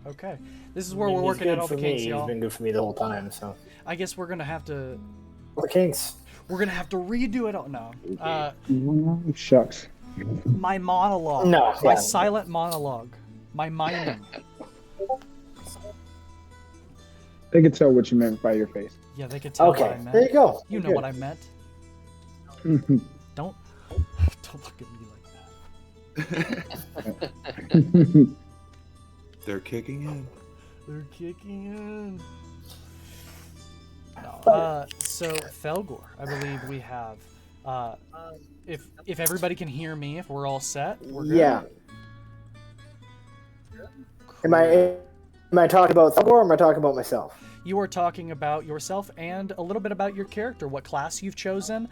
Okay. This is where we're working out all the kinks, y'all. He's been good for me the whole time, so. I guess we're gonna have to. The kinks. We're gonna have to redo it all. No. Shucks. My monologue. No. My Yeah. silent monologue. My miming. They could tell what you meant by your face. Yeah, they could tell what I Okay, meant. there you go. You know Good. what I meant. Don't look at me like that. They're kicking in. They're kicking in. No. So Felgor, I believe we have. If everybody can hear me, if we're all set, we're good. Yeah. Am I talking about Felgor or am I talking about myself? You are talking about yourself and a little bit about your character, what class you've chosen,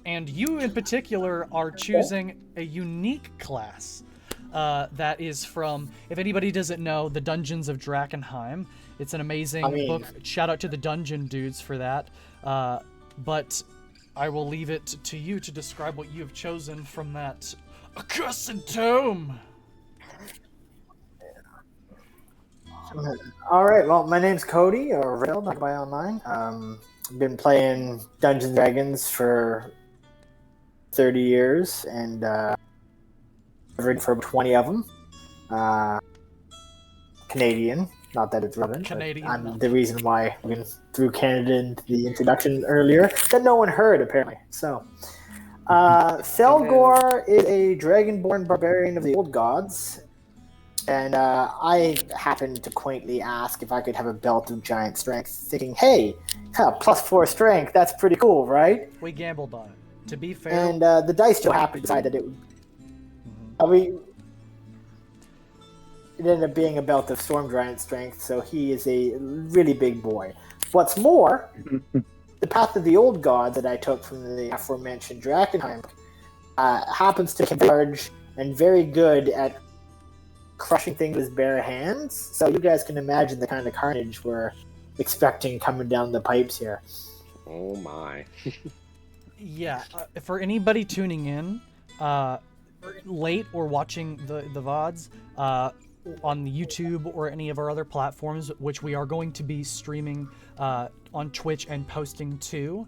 and you in particular are choosing a unique class that is from, if anybody doesn't know, the Dungeons of Drakkenheim. It's an amazing book. Shout out to the Dungeon Dudes for that. But I will leave it to you to describe what you have chosen from that accursed tome. All right. Well, my name's Cody, or Rail, not by online. I've been playing Dungeons and Dragons for 30 years, and I've read for 20 of them. Canadian, not that it's relevant. Canadian. I'm the reason why we threw Canada into the introduction earlier that no one heard apparently. So, Felgor is a dragonborn barbarian of the old gods. And I happened to quaintly ask if I could have a belt of giant strength, thinking, hey, +4 strength, that's pretty cool, right? We gambled on it. To be fair. And the dice still happened to decide that it would. It ended up being a belt of storm giant strength, so he is a really big boy. What's more, the path of the old god that I took from the aforementioned Drakkenheim happens to be large and very good at crushing things with his bare hands, so you guys can imagine the kind of carnage we're expecting coming down the pipes here. Oh my. Yeah, for anybody tuning in late or watching the VODs on the YouTube or any of our other platforms, which we are going to be streaming on Twitch and posting to,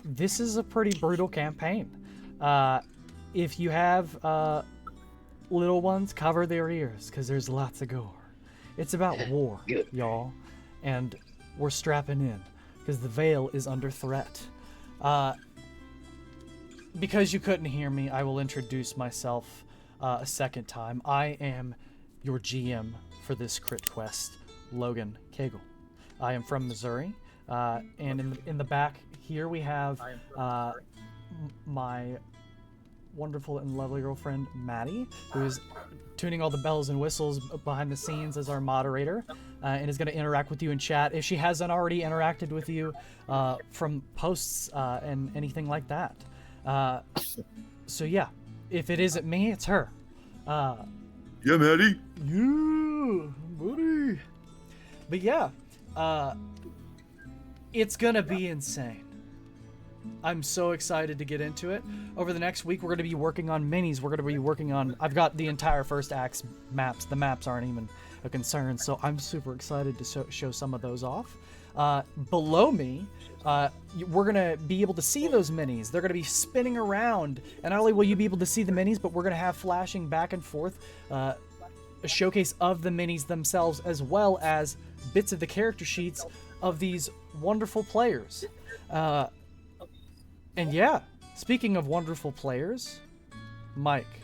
this is a pretty brutal campaign. If you have little ones, cover their ears, because there's lots of gore. It's about war, y'all, and we're strapping in, because the Vale is under threat. Because you couldn't hear me, I will introduce myself a second time. I am your GM for this CritQuest, Logan Cagle. I am from Missouri, and in the back here we have my wonderful and lovely girlfriend Maddie, who is tuning all the bells and whistles behind the scenes as our moderator, and is going to interact with you in chat if she hasn't already interacted with you from posts and anything like that. So yeah, if it isn't me, it's her. Yeah, Maddie. Yeah, buddy. But yeah, it's gonna be insane. I'm so excited to get into it. Over the next week, we're going to be working on minis. We're going to be working on... I've got the entire first act's maps. The maps aren't even a concern, so I'm super excited to show some of those off. Below me, we're going to be able to see those minis. They're going to be spinning around, and not only will you be able to see the minis, but we're going to have flashing back and forth a showcase of the minis themselves, as well as bits of the character sheets of these wonderful players. And yeah, speaking of wonderful players, Mike,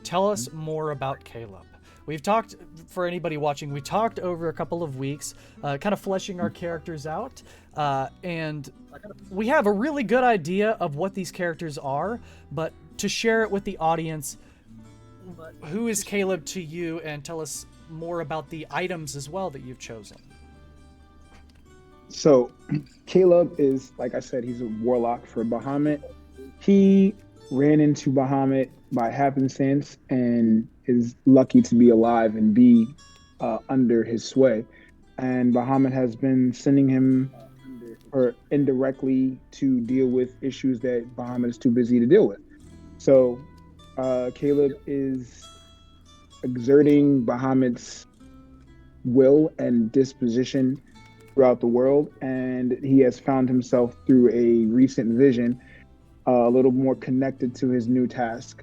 tell us more about Caleb. We've talked, for anybody watching, we talked over a couple of weeks, kind of fleshing our characters out, and we have a really good idea of what these characters are, but to share it with the audience, who is Caleb to you, and tell us more about the items as well that you've chosen. So, Caleb is, like I said, he's a warlock for Bahamut. He ran into Bahamut by happenstance and is lucky to be alive and be under his sway. And Bahamut has been sending him or indirectly to deal with issues that Bahamut is too busy to deal with. So, Caleb is exerting Bahamut's will and disposition throughout the world, and he has found himself through a recent vision a little more connected to his new task.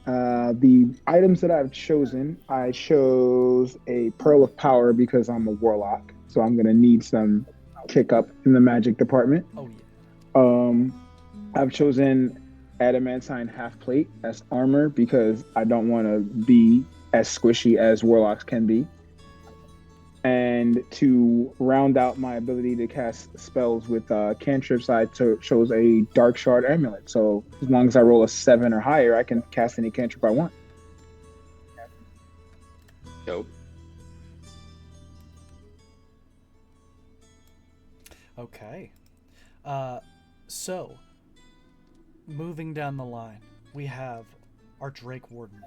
The items that I've chosen, I chose a Pearl of Power because I'm a warlock, so I'm gonna need some kick up in the magic department. Oh yeah. Um, I've chosen Adamantine Half Plate as armor because I don't want to be as squishy as warlocks can be. And to round out my ability to cast spells with cantrips, chose a Dark Shard Amulet. So as long as I roll a 7 or higher, I can cast any cantrip I want. Dope. Okay. So, moving down the line, we have our Drake Warden,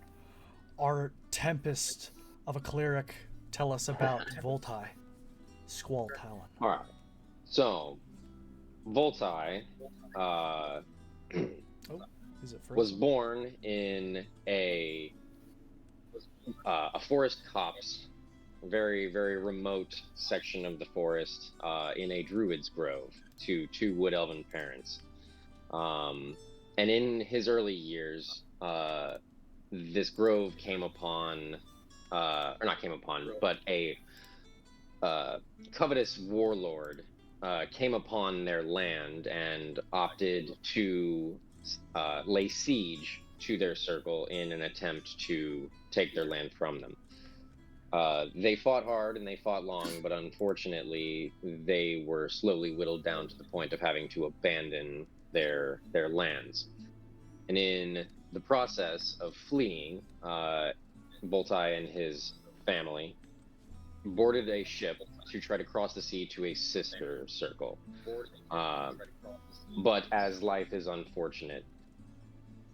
our Tempest of a Cleric. Tell us about Voltai, Squall Talon. All right. So, Voltai Is it was born in a forest copse, very, very remote section of the forest, in a druid's grove to two wood elven parents. And in his early years, this grove came upon, or not came upon, but a covetous warlord came upon their land and opted to lay siege to their circle in an attempt to take their land from them. They fought hard and they fought long, but unfortunately, they were slowly whittled down to the point of having to abandon their lands. And in the process of fleeing, Voltai and his family boarded a ship to try to cross the sea to a sister circle. But as life is unfortunate,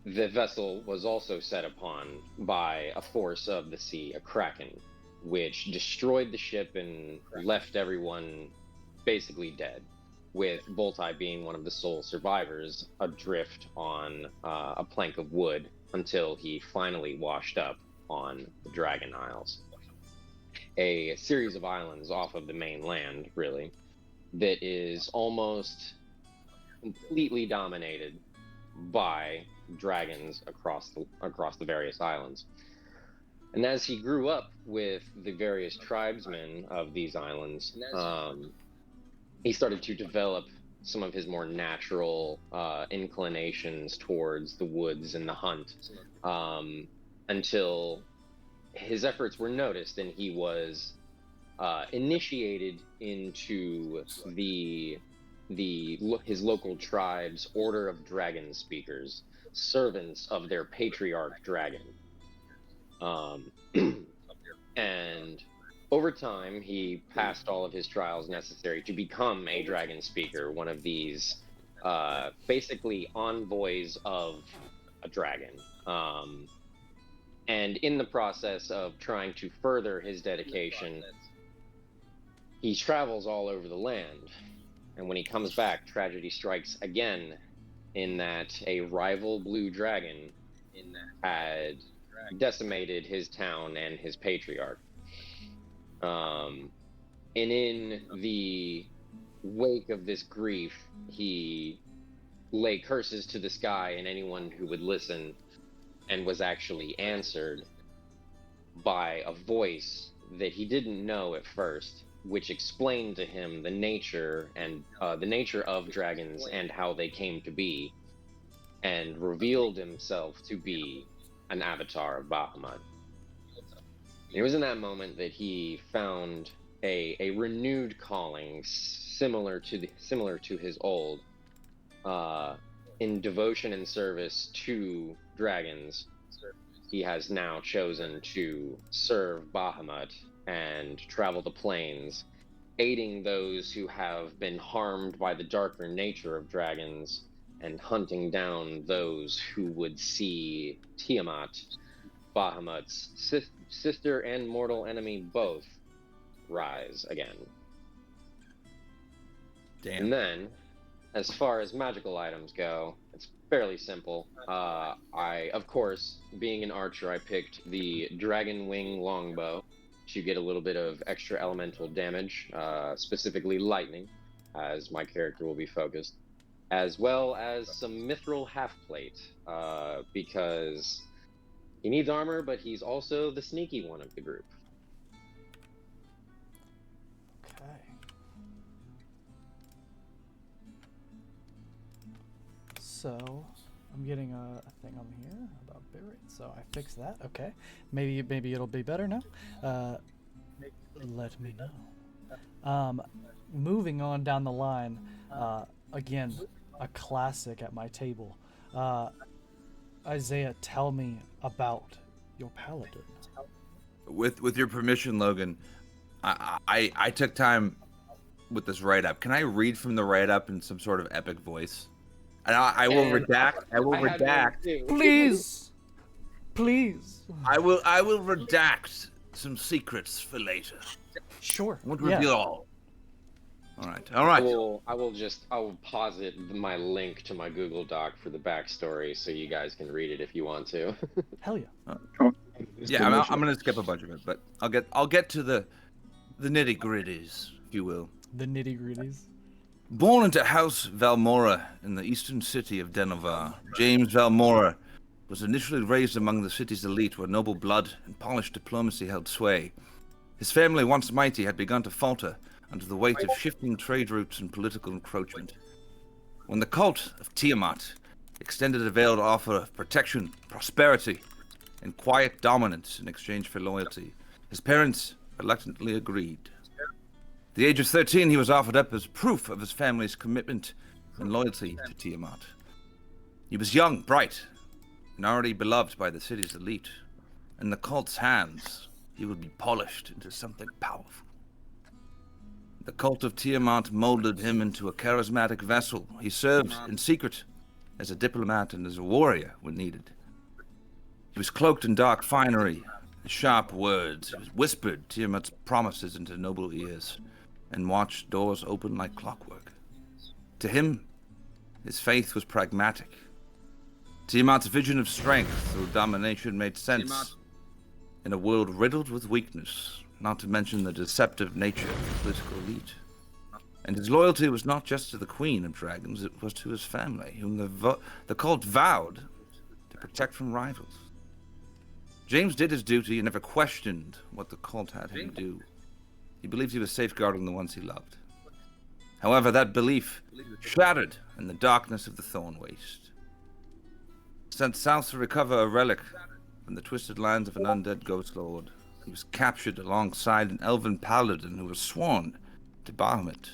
the vessel was also set upon by a force of the sea, a kraken, which destroyed the ship and left everyone basically dead, with Voltai being one of the sole survivors, adrift on a plank of wood until he finally washed up on the Dragon Isles, a series of islands off of the mainland, really, that is almost completely dominated by dragons across the various islands. And as he grew up with the various tribesmen of these islands, he started to develop some of his more natural inclinations towards the woods and the hunt, until his efforts were noticed and he was initiated into his local tribe's order of dragon speakers, servants of their patriarch dragon. And over time, he passed all of his trials necessary to become a dragon speaker, one of these basically envoys of a dragon. And in the process of trying to further his dedication, he travels all over the land. And when he comes back, tragedy strikes again, in that a rival blue dragon had decimated his town and his patriarch. And in the wake of this grief, he lay curses to the sky and anyone who would listen, and was actually answered by a voice that he didn't know at first, which explained to him the nature of dragons and how they came to be, and revealed himself to be an avatar of Bahamut. It was in that moment that he found a renewed calling, similar to his old, in devotion and service to dragons. He has now chosen to serve Bahamut and travel the plains, aiding those who have been harmed by the darker nature of dragons, and hunting down those who would see Tiamat, Bahamut's sister and mortal enemy, both rise again. Damn. And then, as far as magical items go, it's fairly simple. I, of course, being an archer, I picked the Dragon Wing Longbow, to get a little bit of extra elemental damage, specifically lightning, as my character will be focused, as well as some mithril half-plate, because he needs armor, but he's also the sneaky one of the group. Okay. So I'm getting a thing on here about bit rate, so I fixed that. Okay, maybe it'll be better now. Let me know. Moving on down the line, again, a classic at my table. Isaiah, tell me about your paladin. With your permission, Logan, I took time with this write-up. Can I read from the write-up in some sort of epic voice? And I will redact. I will redact. Please, please. I will redact some secrets for later. Sure. I won't yeah. reveal all. All right. I will posit my link to my Google Doc for the backstory so you guys can read it if you want to. Hell yeah. Yeah, I'm gonna skip a bunch of it, but I'll get to the nitty-gritties, if you will. The nitty-gritties. Born into House Valmora in the eastern city of Denovar, James Valmora was initially raised among the city's elite where noble blood and polished diplomacy held sway. His family, once mighty, had begun to falter under the weight of shifting trade routes and political encroachment. When the cult of Tiamat extended a veiled offer of protection, prosperity, and quiet dominance in exchange for loyalty, his parents reluctantly agreed. At the age of 13, he was offered up as proof of his family's commitment and loyalty to Tiamat. He was young, bright, and already beloved by the city's elite. In the cult's hands, he would be polished into something powerful. The cult of Tiamat molded him into a charismatic vessel. He served in secret as a diplomat and as a warrior when needed. He was cloaked in dark finery, sharp words. He whispered Tiamat's promises into noble ears and watched doors open like clockwork. To him, his faith was pragmatic. Tiamat's vision of strength through domination made sense in a world riddled with weakness, not to mention the deceptive nature of the political elite. And his loyalty was not just to the Queen of Dragons, it was to his family, whom the cult vowed to protect from rivals. James did his duty and never questioned what the cult had him do. He believed he was safeguarding the ones he loved. However, that belief shattered in the darkness of the Thorn Waste. Sent south to recover a relic from the twisted lands of an undead ghost lord, he was captured alongside an elven paladin who was sworn to Bahamut.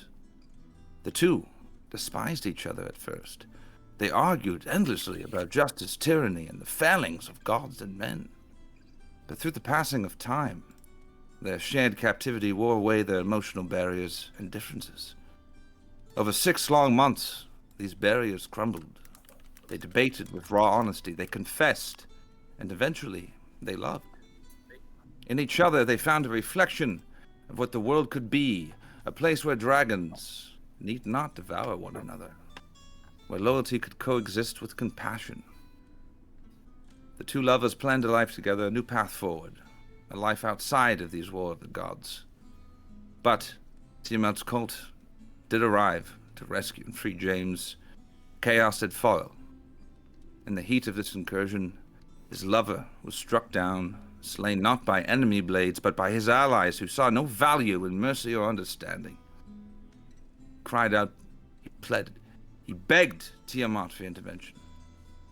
The two despised each other at first. They argued endlessly about justice, tyranny, and the failings of gods and men. But through the passing of time, their shared captivity wore away their emotional barriers and differences. Over 6 long months, these barriers crumbled. They debated with raw honesty, they confessed, and eventually they loved. In each other, they found a reflection of what the world could be, a place where dragons need not devour one another, where loyalty could coexist with compassion. The two lovers planned a life together, a new path forward, a life outside of these War of the Gods. But Tiamat's cult did arrive to rescue and free James. Chaos had followed. In the heat of this incursion, his lover was struck down, slain not by enemy blades, but by his allies who saw no value in mercy or understanding. He cried out, he pleaded, he begged Tiamat for intervention.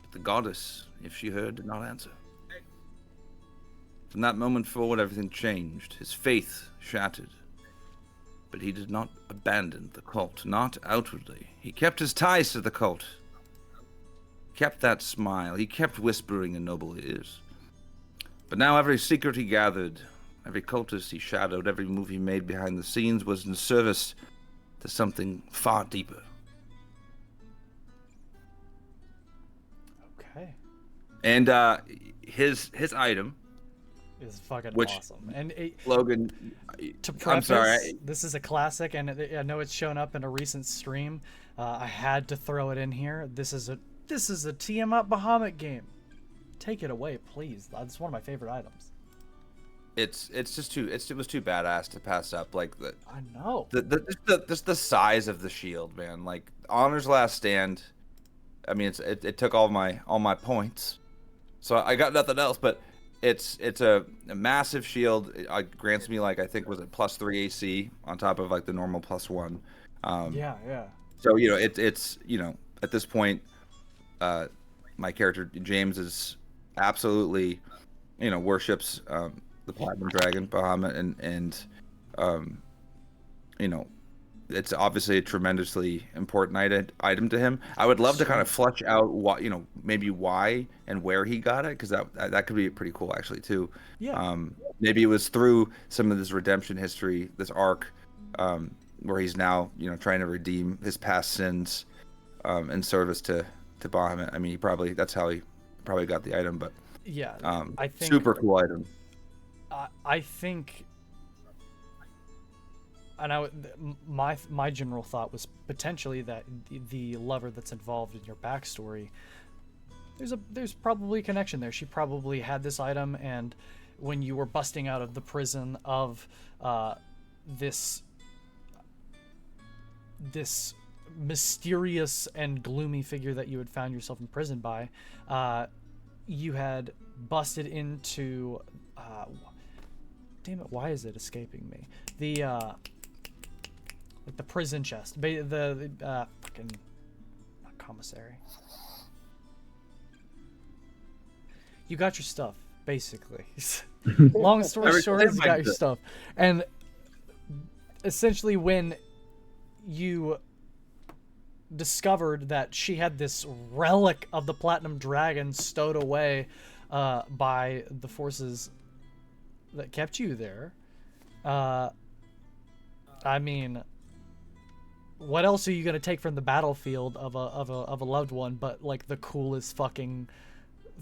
But the goddess, if she heard, did not answer. From that moment forward, everything changed. His faith shattered. But he did not abandon the cult, not outwardly. He kept his ties to the cult. He kept that smile. He kept whispering in noble ears. But now every secret he gathered, every cultist he shadowed, every move he made behind the scenes was in service to something far deeper. Okay. And his item is fucking which, awesome. And Logan, to preface, I'm sorry, this is a classic, and I know it's shown up in a recent stream. I had to throw it in here. This is a Tiamat Bahamut game. Take it away, please. That's one of my favorite items. it's just too it was too badass to pass up. Like I know. just the size of the shield, man. Like Honor's Last Stand. I mean, it took all my points, so I got nothing else. But it's a massive shield. It grants me like I think was it +3 AC on top of like the normal +1. Yeah. So it's at this point, my character James is absolutely worships the Platinum Dragon Bahamut and you know it's obviously a tremendously important item to him. I would love to kind of flesh out what maybe why and where he got it, because that could be pretty cool actually too. Yeah. Maybe it was through some of this redemption history, this arc, where he's now trying to redeem his past sins in service to Bahamut. I mean, that's how he probably got the item, but yeah, I think super cool item. I think, and my general thought was potentially that the lover that's involved in your backstory, there's probably a connection there. She probably had this item, and when you were busting out of the prison of this mysterious and gloomy figure that you had found yourself imprisoned by, you had busted into damn it, why is it escaping me? The like the prison chest, the fucking not commissary. You got your stuff, basically. Long story short, you got your stuff, and essentially when you discovered that she had this relic of the Platinum Dragon stowed away by the forces that kept you there, I mean, what else are you gonna take from the battlefield of a loved one but like the coolest fucking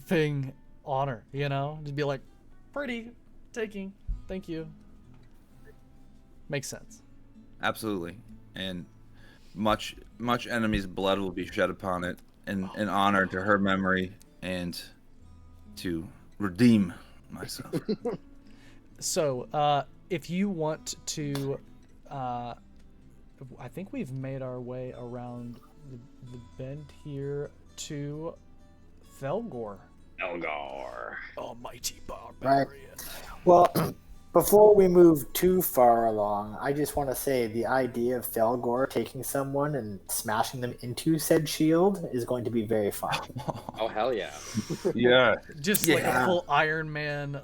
thing on her, Just be like, pretty, taking, thank you. Makes sense. Absolutely. And much enemy's blood will be shed upon it in honor to her memory and to redeem myself. So, if you want to, I think we've made our way around the bend here to Thelgor. Almighty barbarian. Right. Well, before we move too far along, I just want to say the idea of Thelgor taking someone and smashing them into said shield is going to be very fun. Oh hell yeah! Yeah. Just like a full Iron Man,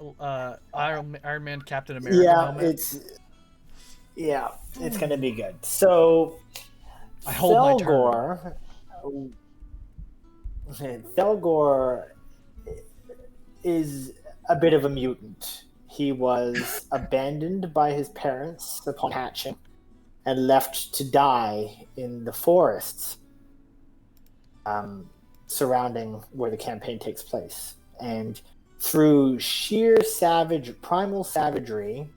Iron Man Captain America moment. It's going to be good. So, I hold my turn. Thelgor is a bit of a mutant. He was abandoned by his parents upon hatching and left to die in the forests surrounding where the campaign takes place. And through sheer primal savagery,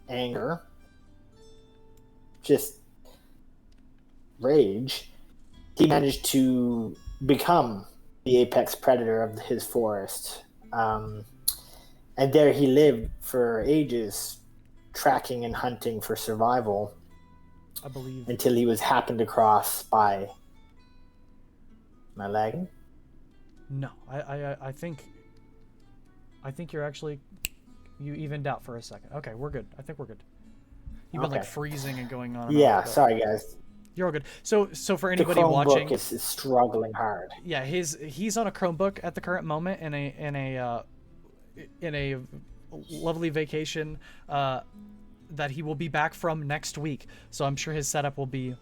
anger, just rage, he managed to become the apex predator of his forest. And there he lived for ages, tracking and hunting for survival. I believe. Until he was happened across by... Am I lagging? No, I think you're actually... You evened out for a second. Okay, we're good. I think we're good. You've been like freezing and going on. Yeah, sorry guys. You're all good. So for anybody the watching, Chromebook is struggling hard. Yeah, he's on a Chromebook at the current moment in a lovely vacation that he will be back from next week. So I'm sure his setup will be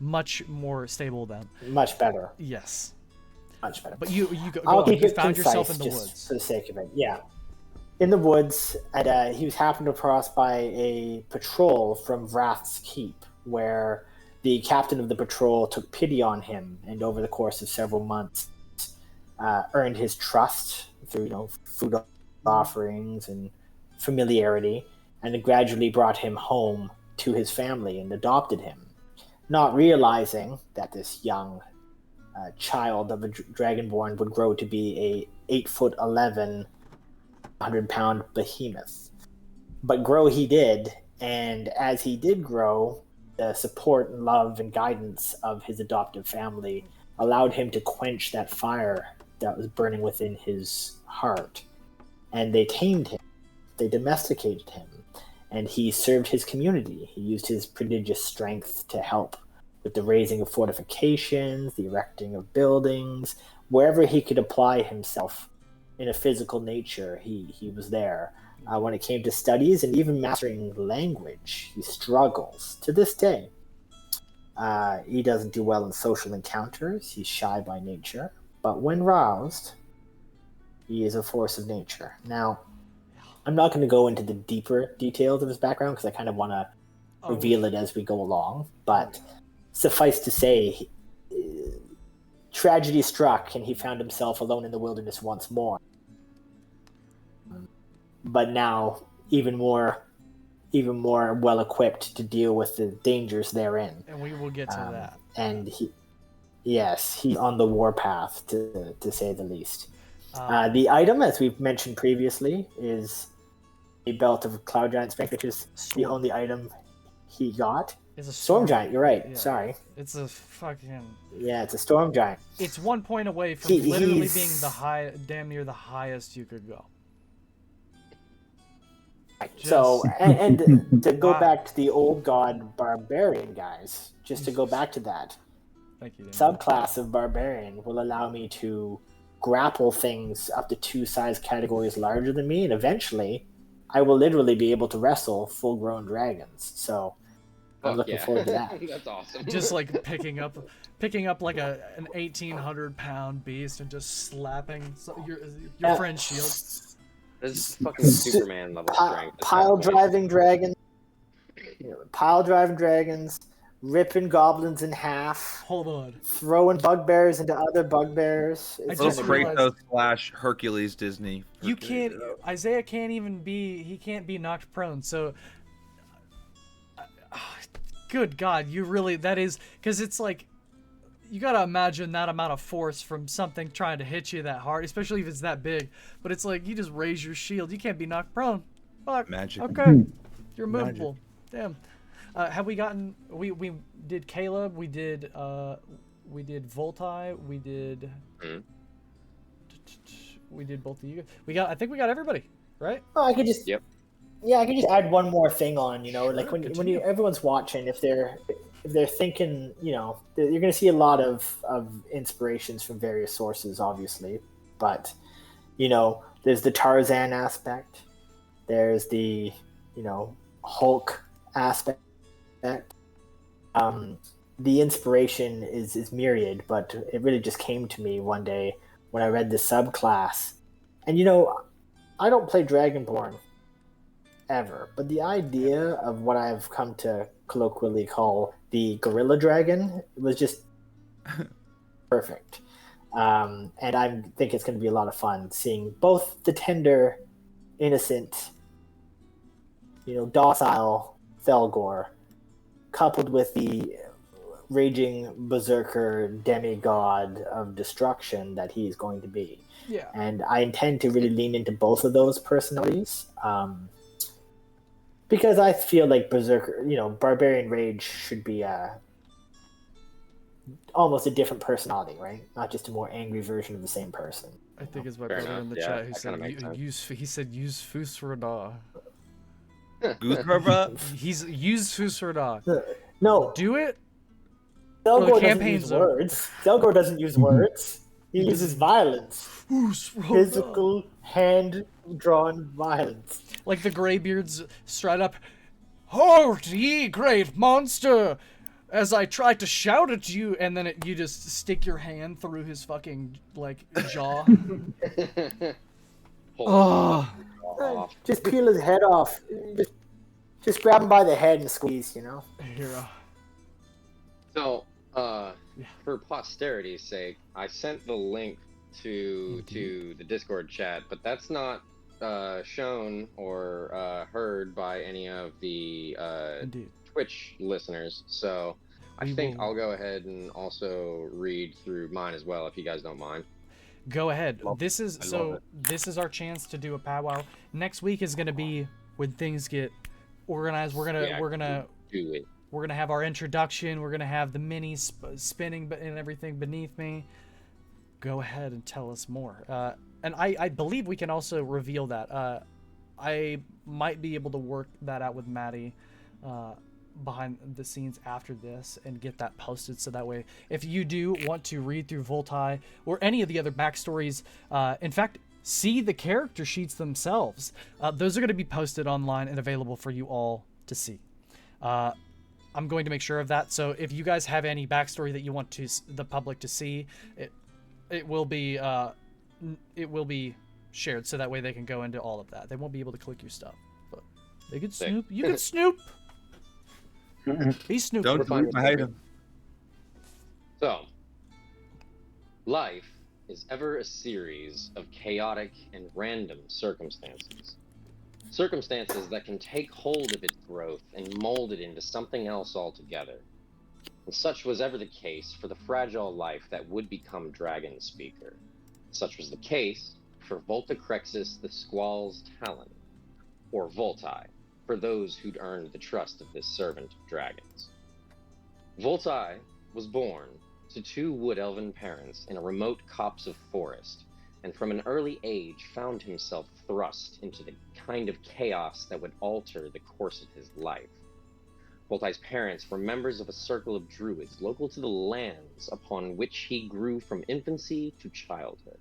much more stable then. Much better. Yes. Much better. But you I'll keep you it found concise, yourself in the just woods. for the sake of it. Yeah. In the woods, and he was happened across by a patrol from Wrath's Keep, where the captain of the patrol took pity on him, and over the course of several months, earned his trust through food offerings and familiarity, and it gradually brought him home to his family and adopted him, not realizing that this young child of a dragonborn would grow to be a 8'11" 100-pound behemoth. But grow he did, and as he did grow, the support and love and guidance of his adoptive family allowed him to quench that fire that was burning within his heart. And they tamed him, they domesticated him, and he served his community. He used his prodigious strength to help with the raising of fortifications, the erecting of buildings, wherever he could apply himself in a physical nature, he was there. When it came to studies and even mastering language, he struggles to this day. He doesn't do well in social encounters. He's shy by nature. But when roused, he is a force of nature. Now, I'm not going to go into the deeper details of his background because I kind of want to reveal it as we go along. But suffice to say, tragedy struck and he found himself alone in the wilderness once more. But now even more well equipped to deal with the dangers therein. And we will get to that. And he's on the warpath, to say the least. The item, as we've mentioned previously, is a belt of Cloud Giant strength, which is the only item he got. It's a Storm Giant. You're right. Yeah. Sorry. It's a fucking. Yeah, it's a Storm Giant. It's 1 point away from literally being damn near the highest you could go. So, and to go back to the old god barbarian guys, just to go back to that, thank you. Subclass of barbarian will allow me to grapple things up to 2 size categories larger than me, and eventually I will literally be able to wrestle full-grown dragons. So I'm looking forward to that. That's awesome. Just like picking up like an 1,800-pound beast and just slapping your friend's shield. This is fucking Superman level strength. Pile driving dragons, ripping goblins in half. Hold on. Throwing bugbears into other bugbears. I Little just realized- Kratos / Hercules Disney. You can't. Isaiah can't even be. He can't be knocked prone. So. Good God, you really. That is because it's like. You gotta imagine that amount of force from something trying to hit you that hard, especially if it's that big. But it's like you just raise your shield. You can't be knocked prone. Fuck. Magic. Okay. You're movable. Damn. Have we gotten? We did Caleb. We did Voltai. We did. We did both of you. I think we got everybody, right? Oh, I could just. Yep. Yeah, I could just add one more thing on. Like when everyone's watching, if they're thinking, you're going to see a lot of inspirations from various sources, obviously. But, there's the Tarzan aspect. There's the, Hulk aspect. The inspiration is myriad, but it really just came to me one day when I read the subclass. And, I don't play Dragonborn ever, but the idea of what I've come to colloquially call the gorilla dragon was just perfect. And I think it's going to be a lot of fun seeing both the tender, innocent, docile Thelgor coupled with the raging berserker demigod of destruction that he's going to be. Yeah. And I intend to really lean into both of those personalities. Because I feel like Berserker, Barbarian Rage should be almost a different personality, right? Not just a more angry version of the same person. I think it's my Fair brother enough. in the Yeah, chat who that said kinda makes sense. use Fusrada. Goosebumps. He's used Fusrada. No, Do it. Thelgor the doesn't campaign's use over. words. Thelgor doesn't use words. He uses violence. Physical, hand-drawn violence. Like the Greybeards stride up. Halt, ye great monster! As I try to shout at you, and then you just stick your hand through his fucking jaw. Off. Just peel his head off. Just grab him by the head and squeeze, Hero. So, for posterity's sake, I sent the link to the Discord chat, but that's not shown or heard by any of the Indeed. Twitch listeners. So I think I'll go ahead and also read through mine as well, if you guys don't mind. go ahead. Love- This is I love so. it. This is our chance to do a powwow. Next week is gonna be when things get organized. We're gonna Yeah, we're gonna do it. we're gonna have our introduction. We're gonna have the mini spinning and everything beneath me. Go ahead and tell us more. And I believe we can also reveal that. I might be able to work that out with Maddie behind the scenes after this and get that posted, so that way if you do want to read through Voltai or any of the other backstories, in fact, see the character sheets themselves, those are going to be posted online and available for you all to see. I'm going to make sure of that, so if you guys have any backstory that you want to the public to see, it will be shared, so that way they can go into all of that. They won't be able to click your stuff, but they could Sick. snoop. You could snoop. He's snooping. Don't We're fine do with I hate that. him. So, life is ever a series of chaotic and random circumstances. Circumstances that can take hold of its growth and mold it into something else altogether. And such was ever the case for the fragile life that would become Dragon Speaker. Such was the case for Voltacrexis the Squall's Talon, or Voltai, for those who'd earned the trust of this servant of dragons. Voltai was born to two wood-elven parents in a remote copse of forest, and from an early age found himself thrust into the kind of chaos that would alter the course of his life. Voltai's parents were members of a circle of druids local to the lands upon which he grew from infancy to childhood.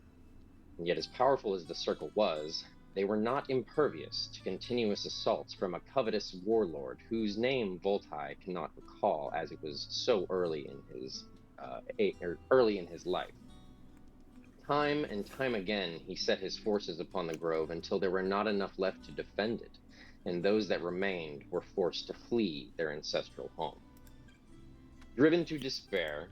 And yet, as powerful as the circle was, they were not impervious to continuous assaults from a covetous warlord whose name Voltai cannot recall, as it was so early in his life. Time and time again, he set his forces upon the grove until there were not enough left to defend it, and those that remained were forced to flee their ancestral home. Driven to despair,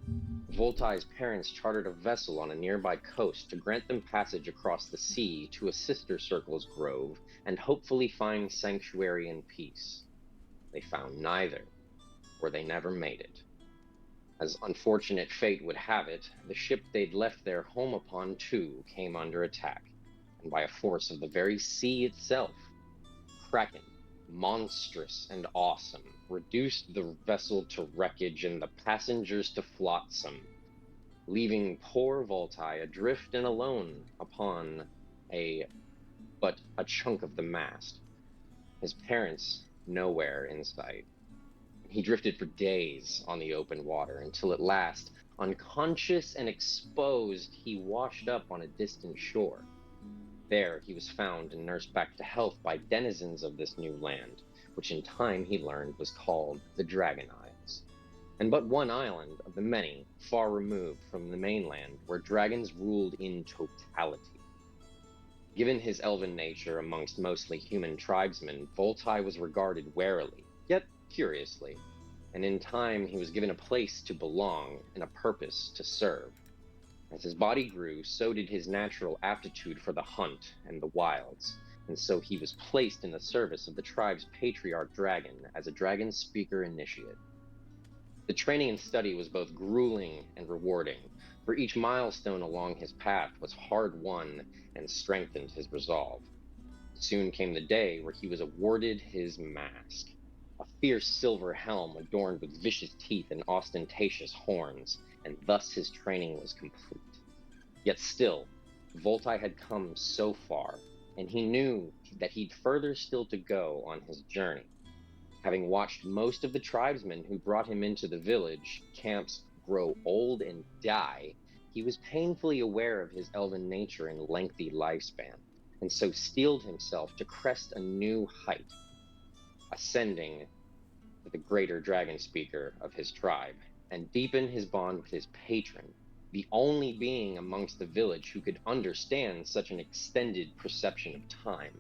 Voltai's parents chartered a vessel on a nearby coast to grant them passage across the sea to a sister circle's grove and hopefully find sanctuary and peace. They found neither, or they never made it. As unfortunate fate would have it, the ship they'd left their home upon too came under attack, and by a force of the very sea itself, Kraken, monstrous and awesome, reduced the vessel to wreckage and the passengers to flotsam, leaving poor Voltai adrift and alone upon but a chunk of the mast, his parents nowhere in sight. He drifted for days on the open water until at last, unconscious and exposed, he washed up on a distant shore. There he was found and nursed back to health by denizens of this new land, which in time he learned was called the Dragon Isles, and but one island of the many far removed from the mainland where dragons ruled in totality. Given his elven nature amongst mostly human tribesmen, Voltai was regarded warily, yet curiously, and in time he was given a place to belong and a purpose to serve. As his body grew, so did his natural aptitude for the hunt and the wilds, and so he was placed in the service of the tribe's patriarch dragon as a dragon speaker initiate. The training and study was both grueling and rewarding, for each milestone along his path was hard won and strengthened his resolve. Soon came the day where he was awarded his mask, a fierce silver helm adorned with vicious teeth and ostentatious horns, and thus his training was complete. Yet still, Voltai had come so far, and he knew that he'd further still to go on his journey. Having watched most of the tribesmen who brought him into the village camps grow old and die, he was painfully aware of his elven nature and lengthy lifespan, and so steeled himself to crest a new height, ascending to the greater dragon speaker of his tribe, and deepen his bond with his patron, the only being amongst the village who could understand such an extended perception of time.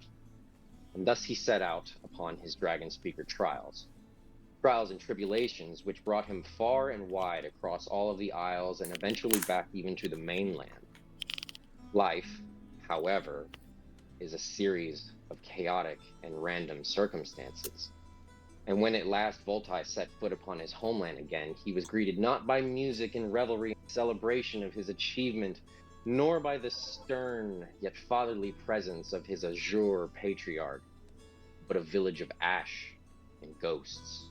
And thus he set out upon his dragon speaker trials and tribulations which brought him far and wide across all of the isles and eventually back even to the mainland. Life, however, is a series of chaotic and random circumstances. And when at last Voltai set foot upon his homeland again, he was greeted not by music and revelry and celebration of his achievement, nor by the stern yet fatherly presence of his azure patriarch, but a village of ash and ghosts.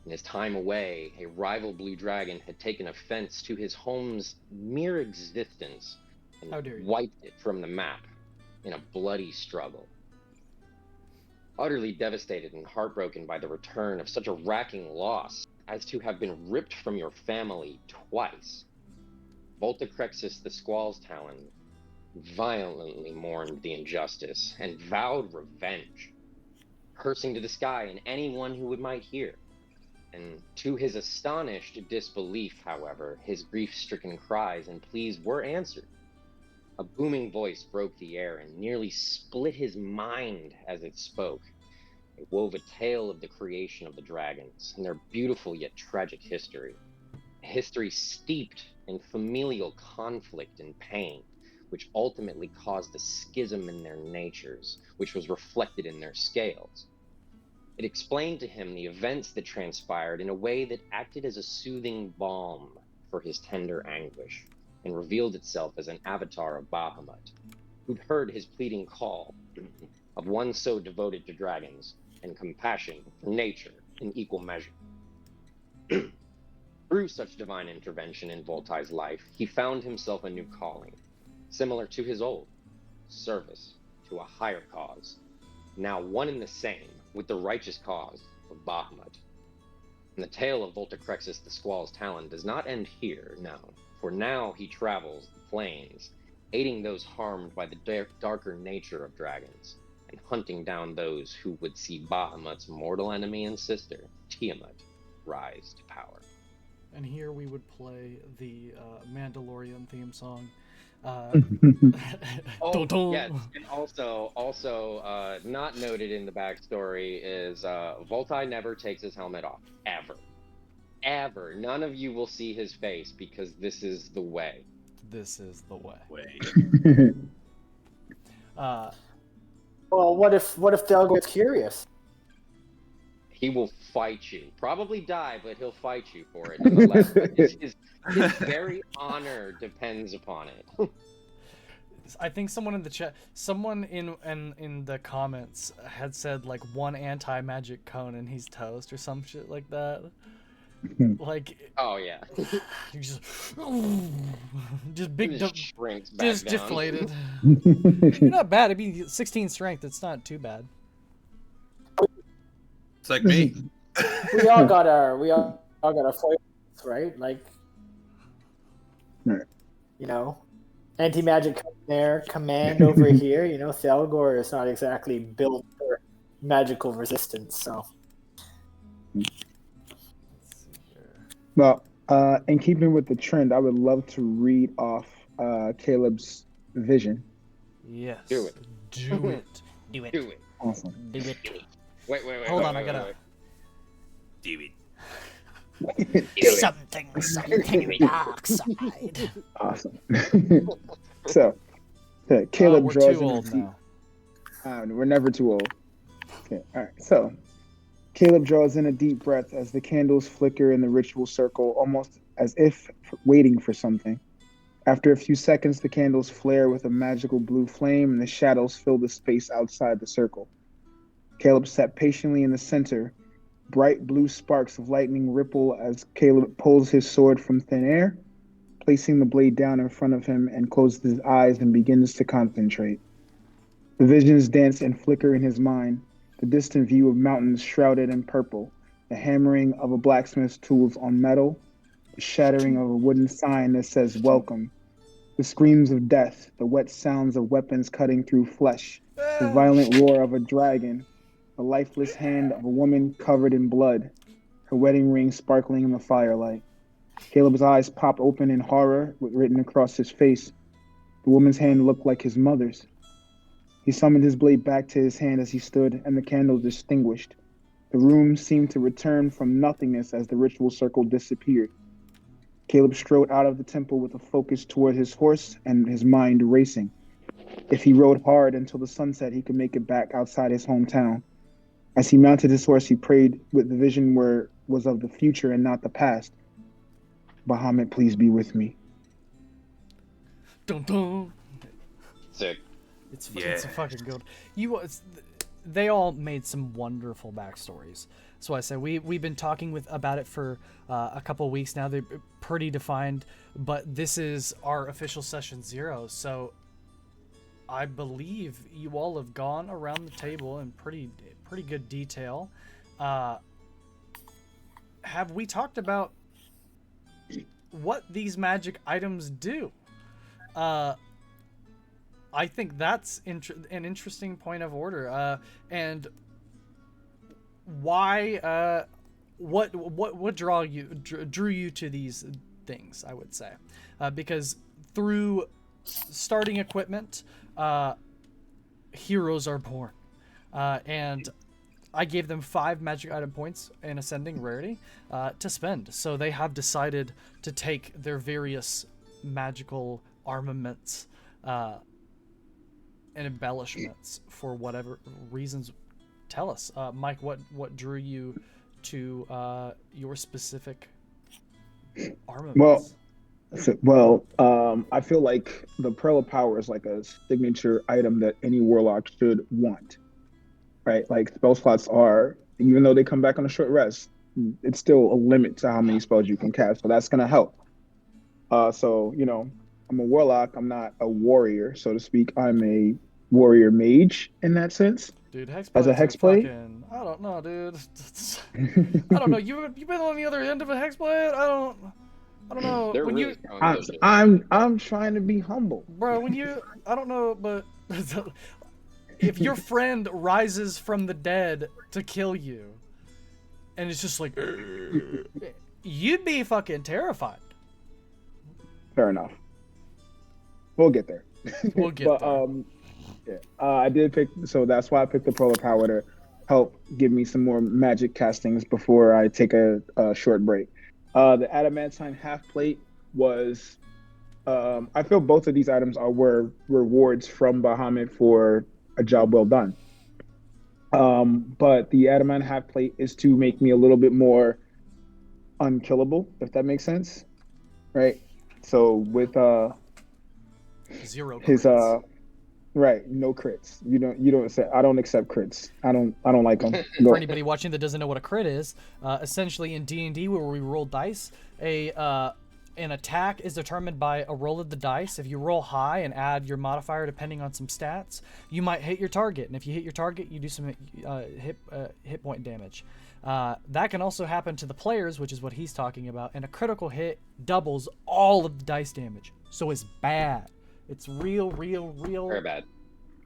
In his time away, a rival blue dragon had taken offense to his home's mere existence and How dare you. wiped it from the map in a bloody struggle. Utterly devastated and heartbroken by the return of such a racking loss as to have been ripped from your family twice, Voltacrexis the Squall's Talon violently mourned the injustice and vowed revenge, cursing to the sky and anyone who might hear. And to his astonished disbelief, however, his grief-stricken cries and pleas were answered. A booming voice broke the air and nearly split his mind as it spoke. It wove a tale of the creation of the dragons and their beautiful yet tragic history. A history steeped in familial conflict and pain, which ultimately caused a schism in their natures, which was reflected in their scales. It explained to him the events that transpired in a way that acted as a soothing balm for his tender anguish, and revealed itself as an avatar of Bahamut, who'd heard his pleading call of one so devoted to dragons and compassion for nature in equal measure. Through such divine intervention in Voltai's life, he found himself a new calling, similar to his old, service to a higher cause, now one and the same with the righteous cause of Bahamut. And the tale of Voltacrexis the Squall's Talon does not end here, no, for now he travels the plains, aiding those harmed by the darker nature of dragons, and hunting down those who would see Bahamut's mortal enemy and sister, Tiamat, rise to power. And here we would play the Mandalorian theme song. Oh, yes, and also, not noted in the backstory is Voltai never takes his helmet off, ever. None of you will see his face because this is the way. This is the way. Well, what if Delgo gets curious? He will fight you. Probably die, but he'll fight you for it nonetheless. his very honor depends upon it. I think someone in the chat, someone in the comments had said like one anti-magic cone and he's toast or some shit like that. Like, oh yeah, you just big, shrinks back just down. Deflated. You're not bad. I mean, 16 strength. It's not too bad. It's like me. We all got our foils, right? Like, right. You know, anti-magic there, command over here. You know, Thalgor is not exactly built for magical resistance, so. Well, in keeping with the trend, I would love to read off Caleb's vision. Yes. Do it. Do it. Do it. Awesome. Do it. Wait. Hold on, I gotta. Do it. Something dark side. Awesome. So, Caleb we're draws too in a old deep. now. We're never too old. Okay. All right. So, Caleb draws in a deep breath as the candles flicker in the ritual circle, almost as if waiting for something. After a few seconds, the candles flare with a magical blue flame, and the shadows fill the space outside the circle. Caleb sat patiently in the center. Bright blue sparks of lightning ripple as Caleb pulls his sword from thin air, placing the blade down in front of him and closes his eyes and begins to concentrate. The visions dance and flicker in his mind, the distant view of mountains shrouded in purple, the hammering of a blacksmith's tools on metal, the shattering of a wooden sign that says welcome, the screams of death, the wet sounds of weapons cutting through flesh, the violent roar of a dragon, the lifeless hand of a woman covered in blood, her wedding ring sparkling in the firelight. Caleb's eyes pop open in horror, with written across his face. The woman's hand looked like his mother's. He summoned his blade back to his hand as he stood, and the candles extinguished. The room seemed to return from nothingness as the ritual circle disappeared. Caleb strode out of the temple with a focus toward his horse and his mind racing. If he rode hard until the sunset, he could make it back outside his hometown. As he mounted his horse, he prayed with the vision where was of the future and not the past. Bahamut, please be with me. Dun, dun. Sick. It's Yeah. fucking good. They all made some wonderful backstories. So I said we've been talking about it for a couple of weeks now. They're pretty defined, but this is our official session 0. So I believe you all have gone around the table in pretty good detail. Have we talked about what these magic items do? I think that's an interesting point of order. And why? What drew you to these things? I would say, because through starting equipment, heroes are born, and I gave them 5 magic item points in ascending rarity to spend. So they have decided to take their various magical armaments and embellishments for whatever reasons. Tell us, Mike, what drew you to your specific armaments? I feel like the Pearl of Power is like a signature item that any warlock should want, right? Like spell slots are, even though they come back on a short rest, it's still a limit to how many spells you can cast. So that's gonna help. So I'm a warlock. I'm not a warrior, so to speak. I'm a warrior mage in that sense. Dude, hexblades as a hexblade? fucking, I don't know, dude. I don't know. You been on the other end of a hexblade? I don't know. They're when really you, strong. I'm trying to be humble, bro, I don't know, but if your friend rises from the dead to kill you, and it's just like, you'd be fucking terrified. Fair enough. We'll get there. We'll get there. I did pick, so that's why I picked the Pearl of Power to help give me some more magic castings before I take a short break. The adamantine half plate was, I feel both of these items were rewards from Bahamut for a job well done. But the adamant half plate is to make me a little bit more unkillable, if that makes sense, right? So with 0 crits. his right, no crits. You don't accept. I don't accept crits. I don't like them. For anybody watching that doesn't know what a crit is, essentially in D&D where we roll dice, an attack is determined by a roll of the dice. If you roll high and add your modifier depending on some stats, you might hit your target. And if you hit your target, you do some hit point damage. That can also happen to the players, which is what he's talking about. And a critical hit doubles all of the dice damage. So it's bad. It's real. Very bad.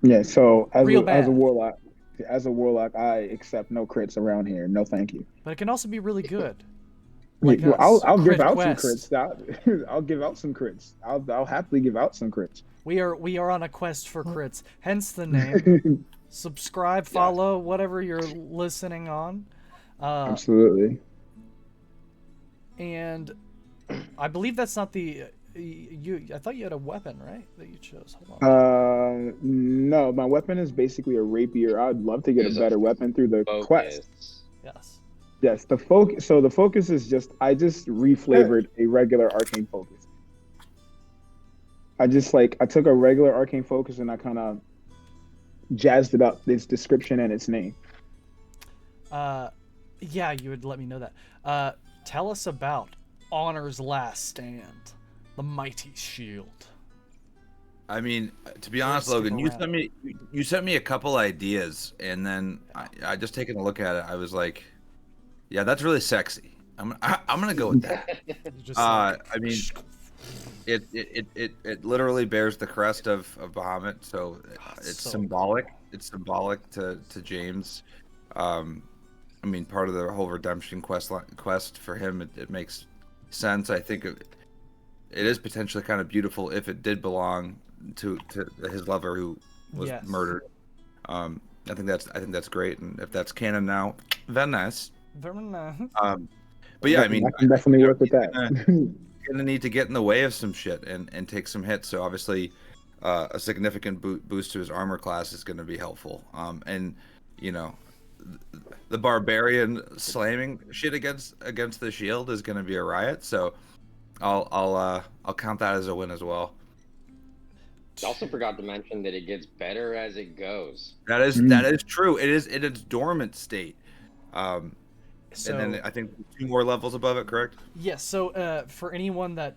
Yeah, so as a warlock, I accept no crits around here. No, thank you. But it can also be really good. I'll give out some CritQuest. crits. I'll give out some crits. I'll happily give out some crits. We are on a quest for crits, hence the name. Subscribe, follow, whatever you're listening on. Absolutely. And I believe that's not the I thought you had a weapon, right? That you chose. Hold on. No, my weapon is basically a rapier. I'd love to get a better weapon through the quest. Yes, the focus. So the focus is I just reflavored a regular arcane focus. I took a regular arcane focus and I kind of jazzed it up, its description and its name. Yeah, you would let me know that. Tell us about Honor's Last Stand, the mighty shield. I mean, to be honest, Logan, you sent me a couple ideas, and then I just taking a look at it, I was like, yeah, that's really sexy. I'm gonna go with that. I mean, it literally bears the crest of Bahamut, so it's symbolic. Cool. It's symbolic to James. I mean, part of the whole redemption quest for him, it makes sense. I think it is potentially kind of beautiful if it did belong to his lover who was murdered. I think that's great, and if that's canon now, very nice. Very nice. But yeah, I mean, I can definitely work with that. Gonna need to get in the way of some shit and take some hits. So obviously, a significant boost to his armor class is going to be helpful. And the barbarian slamming shit against the shield is going to be a riot. So I'll count that as a win as well. Also forgot to mention that it gets better as it goes. That is true. It is in its dormant state. So, And then I think 2 more levels above it, correct? yes. So for anyone that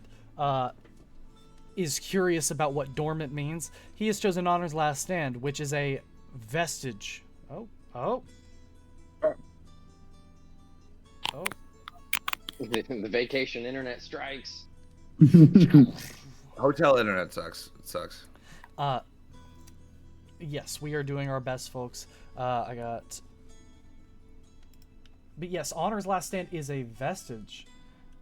is curious about what dormant means, he has chosen Honor's Last Stand, which is a vestige. Oh. The vacation internet strikes. Hotel internet sucks. It sucks. Yes, we are doing our best, folks. But yes, Honor's Last Stand is a vestige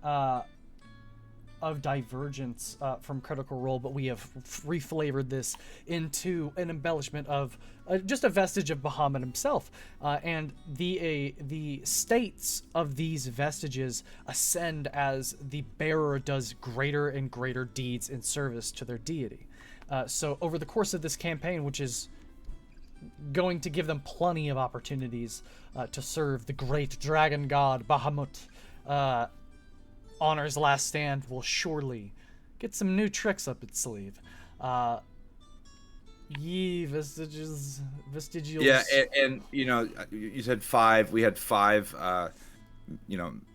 of Divergence from Critical Role, but we have reflavored this into an embellishment of just a vestige of Bahamut himself. And the states of these vestiges ascend as the bearer does greater and greater deeds in service to their deity. So over the course of this campaign, which is going to give them plenty of opportunities to serve the great dragon god Bahamut, Honor's Last Stand will surely get some new tricks up its sleeve. Vestigials. Yeah, and you said 5. We had 5,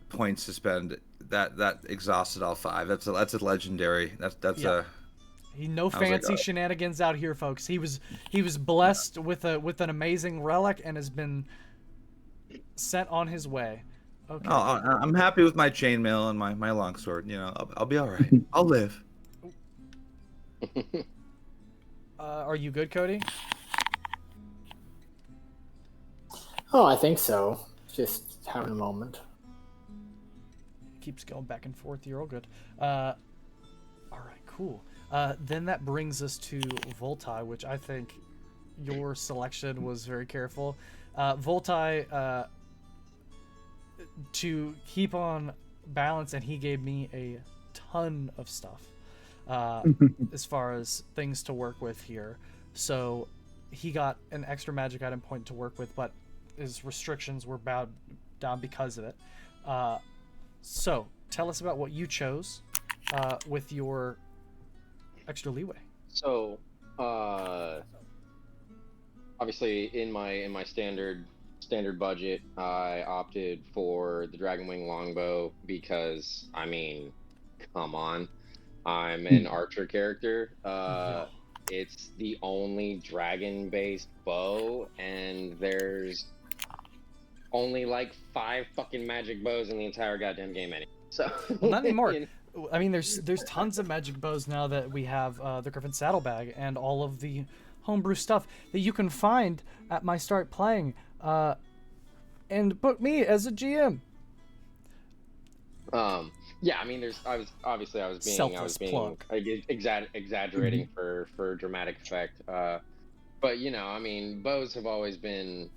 points to spend. That exhausted all 5. That's a legendary. That's Yeah. a. No fancy shenanigans out here, folks. He was blessed with an amazing relic and has been sent on his way. Okay. Oh, I'm happy with my chainmail and my longsword. I'll be all right. I'll live. Are you good, Cody? Oh, I think so. Just having a moment. Keeps going back and forth. You're all good. All right, cool. Then that brings us to Voltai, which I think your selection was very careful. Voltai, to keep on balance, and he gave me a ton of stuff as far as things to work with here. So he got an extra magic item point to work with, but his restrictions were bowed down because of it. So tell us about what you chose with your extra leeway. So, obviously, in my standard budget, I opted for the Dragonwing Longbow because, I mean, come on, I'm an archer character. It's the only dragon-based bow, and there's only like 5 fucking magic bows in the entire goddamn game anyway. So, well, not anymore. I mean, there's tons of magic bows now that we have the Griffin Saddlebag and all of the homebrew stuff that you can find at my Start Playing, and book me as a GM. Yeah, I mean, I was being exaggerating for dramatic effect. But I mean, bows have always been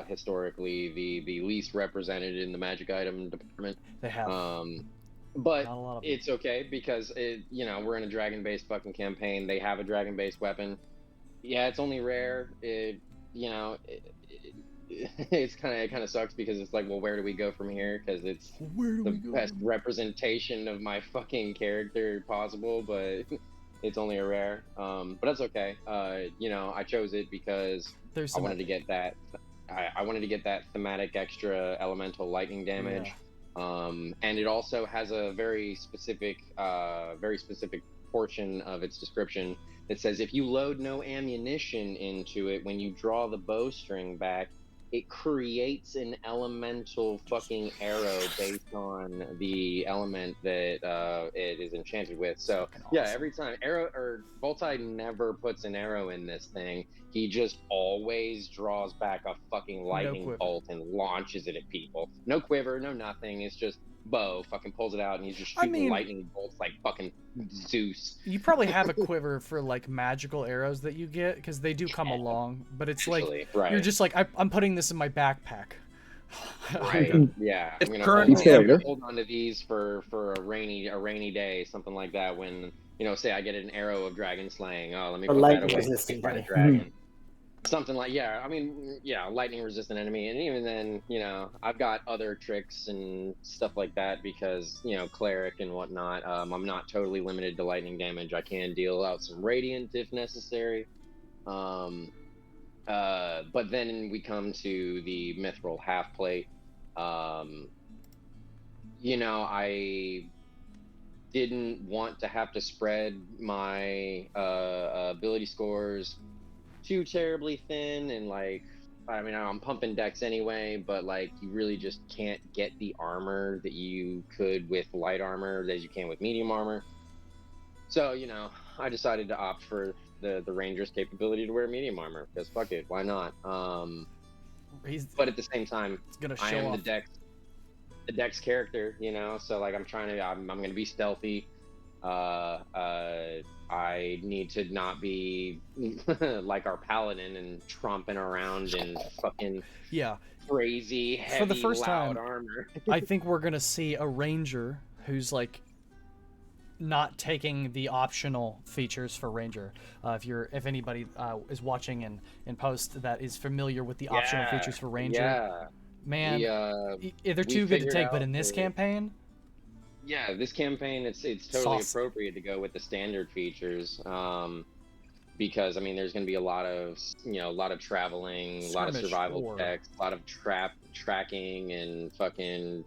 historically the least represented in the magic item department. They have. But it's okay because we're in a dragon-based fucking campaign. They have a dragon-based weapon. Yeah, it's only rare. It kind of sucks because it's like, well, where do we go from here? Because it's the best representation of my fucking character possible, but it's only a rare. But that's okay. I chose it because I wanted to get that. I wanted to get that thematic extra elemental lightning damage. Yeah. And it also has a very specific portion of its description that says if you load no ammunition into it when you draw the bowstring back, it creates an elemental fucking arrow based on the element that it is enchanted with. So yeah, every time Voltai never puts an arrow in this thing. He just always draws back a fucking lightning bolt and launches it at people. No quiver, no nothing. It's just bow. Fucking pulls it out and he's just shooting lightning bolts like fucking Zeus. You probably have a quiver for like magical arrows that you get because they do come along, but it's actually, like right. You're just like I'm putting this in my backpack. Right. Yeah. I'm gonna hold on to these for a rainy day, something like that. When say I get an arrow of dragon slaying. Oh, let me put that away. Fight a dragon. Something like, yeah, I mean, yeah, lightning resistant enemy. And even then, I've got other tricks and stuff like that because, cleric and whatnot. I'm not totally limited to lightning damage. I can deal out some radiant if necessary. But then we come to the mithril half plate. I didn't want to have to spread my ability scores too terribly thin, and I mean, I'm pumping decks anyway, but you really just can't get the armor that you could with light armor as you can with medium armor. So I decided to opt for the ranger's capability to wear medium armor because fuck it, why not? But at the same time, I am the dex character, so I'm gonna be stealthy. I need to not be like our paladin and tromping around in fucking crazy heavy for the first loud time armor. I think we're gonna see a ranger who's not taking the optional features for ranger. If anybody is watching in post that is familiar with the optional features for ranger, man, they're too good to take. But in this campaign, this campaign, it's totally appropriate to go with the standard features, because I mean, there's going to be a lot of traveling, a lot of survival checks, a lot of tracking, and fucking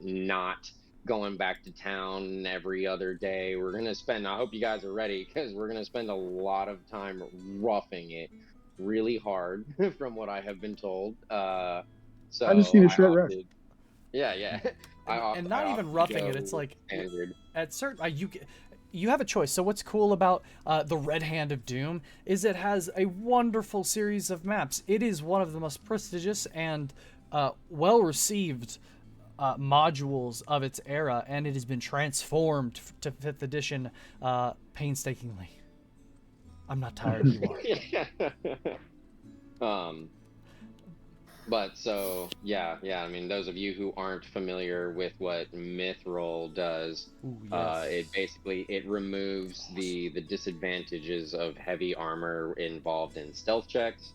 not going back to town every other day. We're gonna spend. I hope you guys are ready because we're gonna spend a lot of time roughing it, really hard, from what I have been told. So I just need a short rest. Yeah. And not even roughing it. It's standard. At certain you have a choice. So what's cool about the Red Hand of Doom is it has a wonderful series of maps. It is one of the most prestigious and well received modules of its era, and it has been transformed to 5th edition painstakingly. I'm not tired. You are. But so I mean, those of you who aren't familiar with what Mithril does, it removes the disadvantages of heavy armor involved in stealth checks.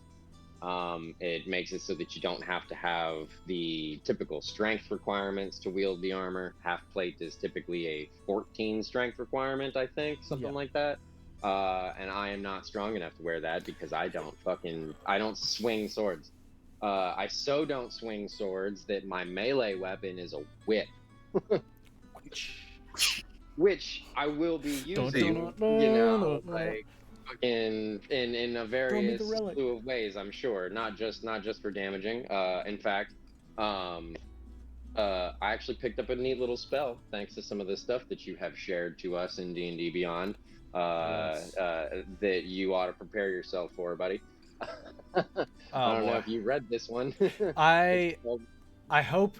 It makes it so that you don't have to have the typical strength requirements to wield the armor. Half plate is typically a 14 strength requirement, I think, something like that. And I am not strong enough to wear that because I don't swing swords. I so don't swing swords that my melee weapon is a whip, which I will be using, in a various slew of ways, I'm sure, not just for damaging. In fact, I actually picked up a neat little spell thanks to some of the stuff that you have shared to us in D&D Beyond, that you ought to prepare yourself for, buddy. I don't know if you read this one. I hope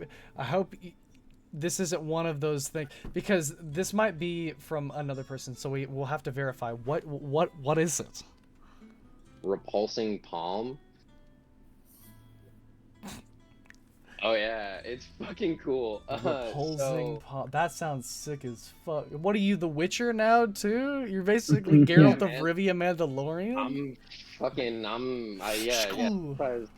this isn't one of those things, because this might be from another person, so we'll have to verify. What is it? Repulsing Palm. Oh yeah, it's fucking cool. Repulsing Palm. That sounds sick as fuck. What are you, the Witcher now too? You're basically Geralt of Rivia Mandalorian.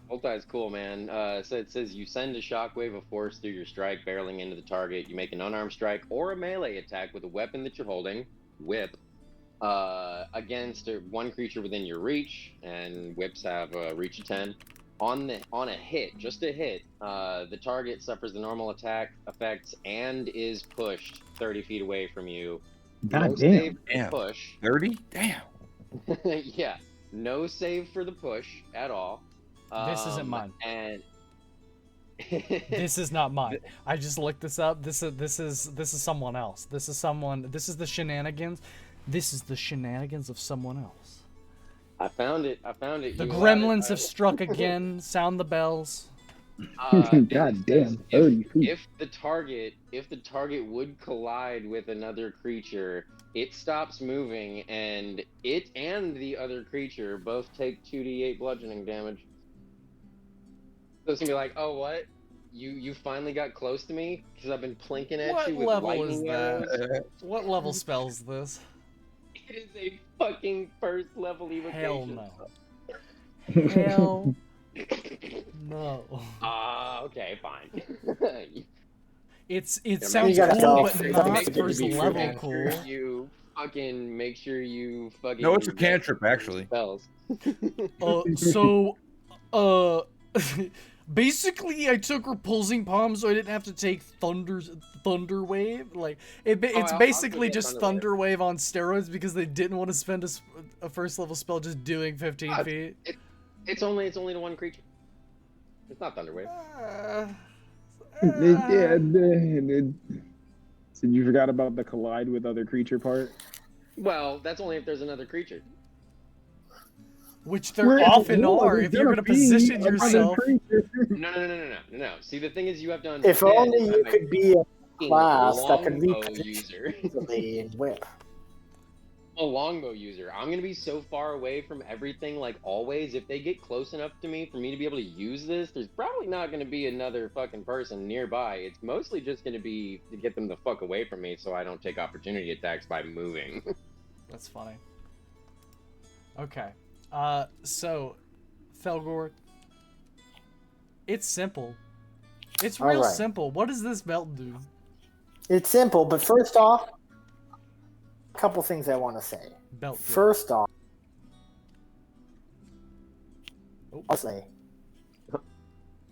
Multi's cool, man. So it says you send a shockwave of force through your strike, barreling into the target. You make an unarmed strike or a melee attack with a weapon that you're holding, whip, against one creature within your reach, and whips have a reach of 10. On a hit, just a hit, the target suffers the normal attack effects and is pushed 30 feet away from you. God damn. Push. 30? Damn. Yeah. No save for the push at all. This isn't mine. And this is not mine. I just looked this up. This is someone else. This is the shenanigans. This is the shenanigans of someone else. I found it. The gremlins have struck again. Sound the bells. God damn. 30 feet. If the target would collide with another creature, it stops moving, and it and the other creature both take 2d8 bludgeoning damage. So it's gonna be like, oh, what? You finally got close to me because I've been plinking at you with lightning arrows. What level spell is this? It is a fucking first level evocation. Hell no. Hell no. Okay, fine. It Yeah, sounds You gotta cool, go. but Make not sure first to be level fair. cool. Make sure you fucking. No, it's a cantrip, actually. Spells. So, uh, basically, I took Repulsing Palm, so I didn't have to take Thunder Wave. Like, it's I'll basically take just Thunder Thunder Wave on steroids because they didn't want to spend a first level spell just doing 15 Ah, feet. It's only the one creature. It's not Thunderwave. So you forgot about the collide with other creature part? Well, that's only if there's another creature. Which there often are if you're going to position yourself. No. See, the thing is, you have to understand. If only you could be a class that could longbow reposition user. easily and whip. A longbow user. I'm gonna be so far away from everything, like always. If they get close enough to me for me to be able to use this, there's probably not gonna be another fucking person nearby. It's mostly just gonna be to get them the fuck away from me so I don't take opportunity attacks by moving. That's funny. Okay. So, Felgor, it's simple. It's real Alright. simple. What does this belt do? It's simple, but first off, a couple things I want to say. Belt. do. First off, Oh, I'll say,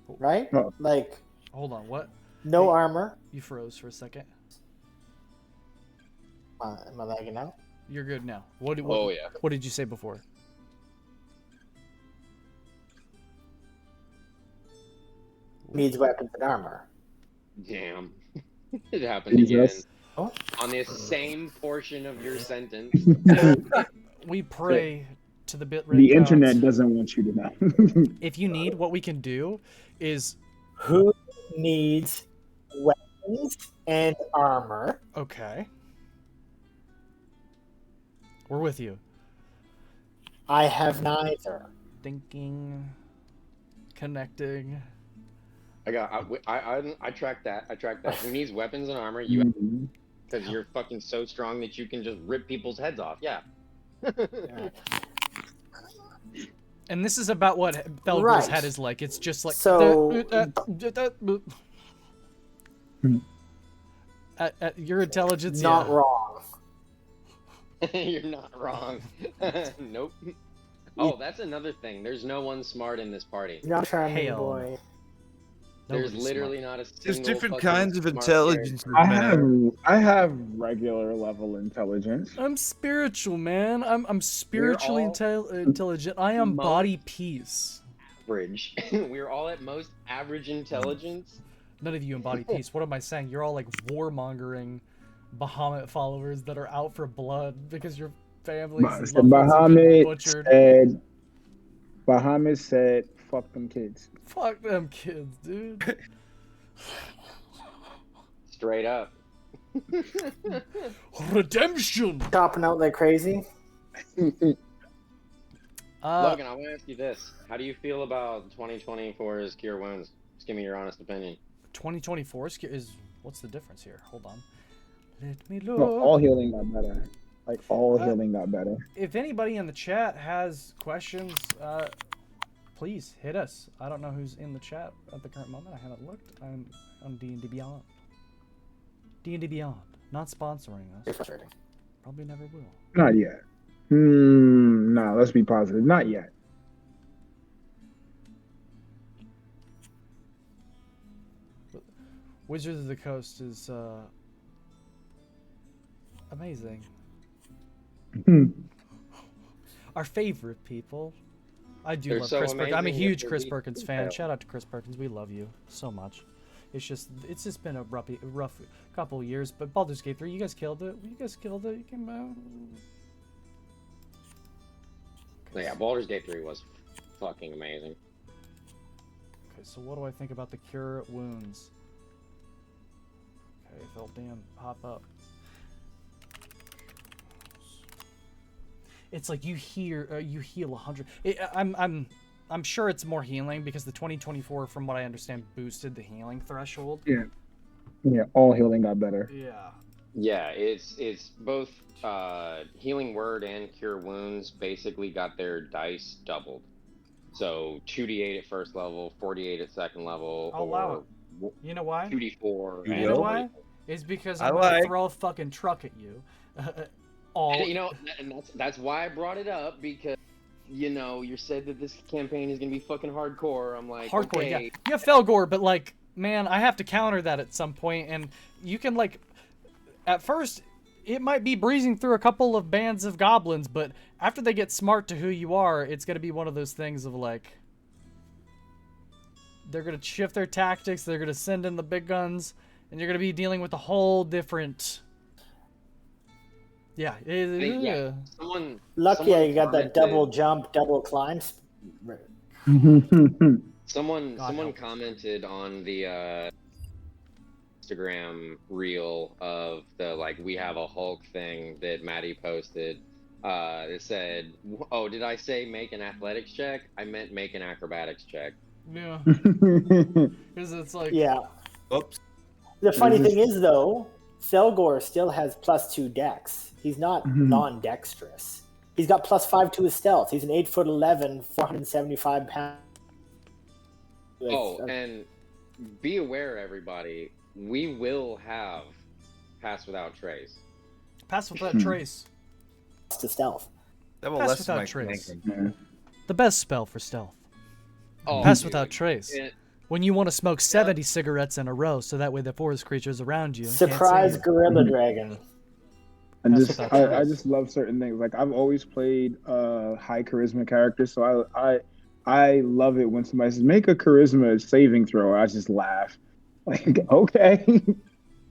right? Oh. Like, hold on. What? no Hey. armor. You froze for a second. Am I lagging out? You're good now. What yeah. What did you say before? Needs weapons and armor. Damn. It happened again. Jesus. Oh. On this same portion of your sentence. We pray to the bit The internet doesn't want you to know. If you need, what we can do is Who needs weapons and armor? okay. We're with you. I have neither. Thinking, connecting. I track that. Who needs weapons and armor? You, Mhm. because you're fucking so strong that you can just rip people's heads off. Yeah. And this is about what Felgor's Right. head is like. It's just like So- your intelligence. Not yeah. wrong. You're not wrong. Nope. Oh, that's another thing. There's no one smart in this party. Not charming Hail. boy. There's Nobody's literally smart. not a single. There's different fucking kinds of smart intelligence. character. I have regular level intelligence. I'm spiritual, man. I'm spiritually all intelligent. I am most- body peace. Average. We're all at most average intelligence. None of you embody peace. What am I saying? You're all like warmongering Bahamut followers that are out for blood because your families and loved ones have been butchered. Bahamut said, fuck them kids. Fuck them kids, dude. Straight up. Redemption. Chopping out like crazy. Logan, I want to ask you this. How do you feel about 2024's Cure Wounds? Just give me your honest opinion. 2024 is what's the difference here? Hold on. Let me look. No, all healing got better. Like, all healing got better. If anybody in the chat has questions, please hit us. I don't know who's in the chat at the current moment. I haven't looked. I'm on D&D Beyond. D&D Beyond, not sponsoring us. It's frustrating. Probably never will. Not yet. No, let's be positive. Not yet. Wizards of the Coast is amazing. Our favorite people. I do They're love so Chris Perkins. I'm a amazing, huge yet Chris they're Perkins fan. detailed. Shout out to Chris Perkins. We love you so much. It's just been a rough couple of years, but Baldur's Gate 3, you guys killed it. You guys killed it. You came out. Yeah, Baldur's Gate 3 was fucking amazing. Okay, so what do I think about the Cure Wounds? Okay, they'll damn pop up. It's like you heal 100. I'm sure it's more healing because the 2024, from what I understand, boosted the healing threshold. Yeah, all healing got better. Yeah. Yeah, it's both Healing Word and Cure Wounds basically got their dice doubled. So 2d8 at first level, 48 at second level, I'll allow or it. You know why? 2d4. You You and know will? 20. why? It's because I I'm gonna like. throw a fucking truck at you. All And, and that's why I brought it up, because you said that this campaign is gonna be fucking hardcore. I'm like, hardcore, okay, yeah. You have Felgor, but like, man, I have to counter that at some point, and you can like, at first, it might be breezing through a couple of bands of goblins, but after they get smart to who you are, it's gonna be one of those things of like, they're gonna shift their tactics, they're gonna send in the big guns, and you're gonna be dealing with a whole different. Yeah. yeah. Lucky someone I got that commented- double jump, double climb. Someone God help. commented on the Instagram reel of the like we have a Hulk thing that Maddie posted. It said, "Oh, did I say make an athletics check? I meant make an acrobatics check." Yeah. Because it's like. Yeah. Oops. The funny This is- thing is, though, Felgor still has +2 dex. He's not non-dexterous. He's got +5 to his stealth. He's an 8'11", 475 pounds. Oh, and be aware, everybody, we will have Pass Without Trace. Pass without trace. to stealth. That will Pass lessen without my trace. flanking. The best spell for stealth. Oh, Pass dude, without trace. it- When you want to smoke 70 cigarettes in a row, so that way the forest creatures around you Surprise can't see gorilla dragon. And That's just what that I is. just love certain things. Like I've always played high charisma characters, so I love it when somebody says make a charisma saving throw. I just laugh. Like, okay.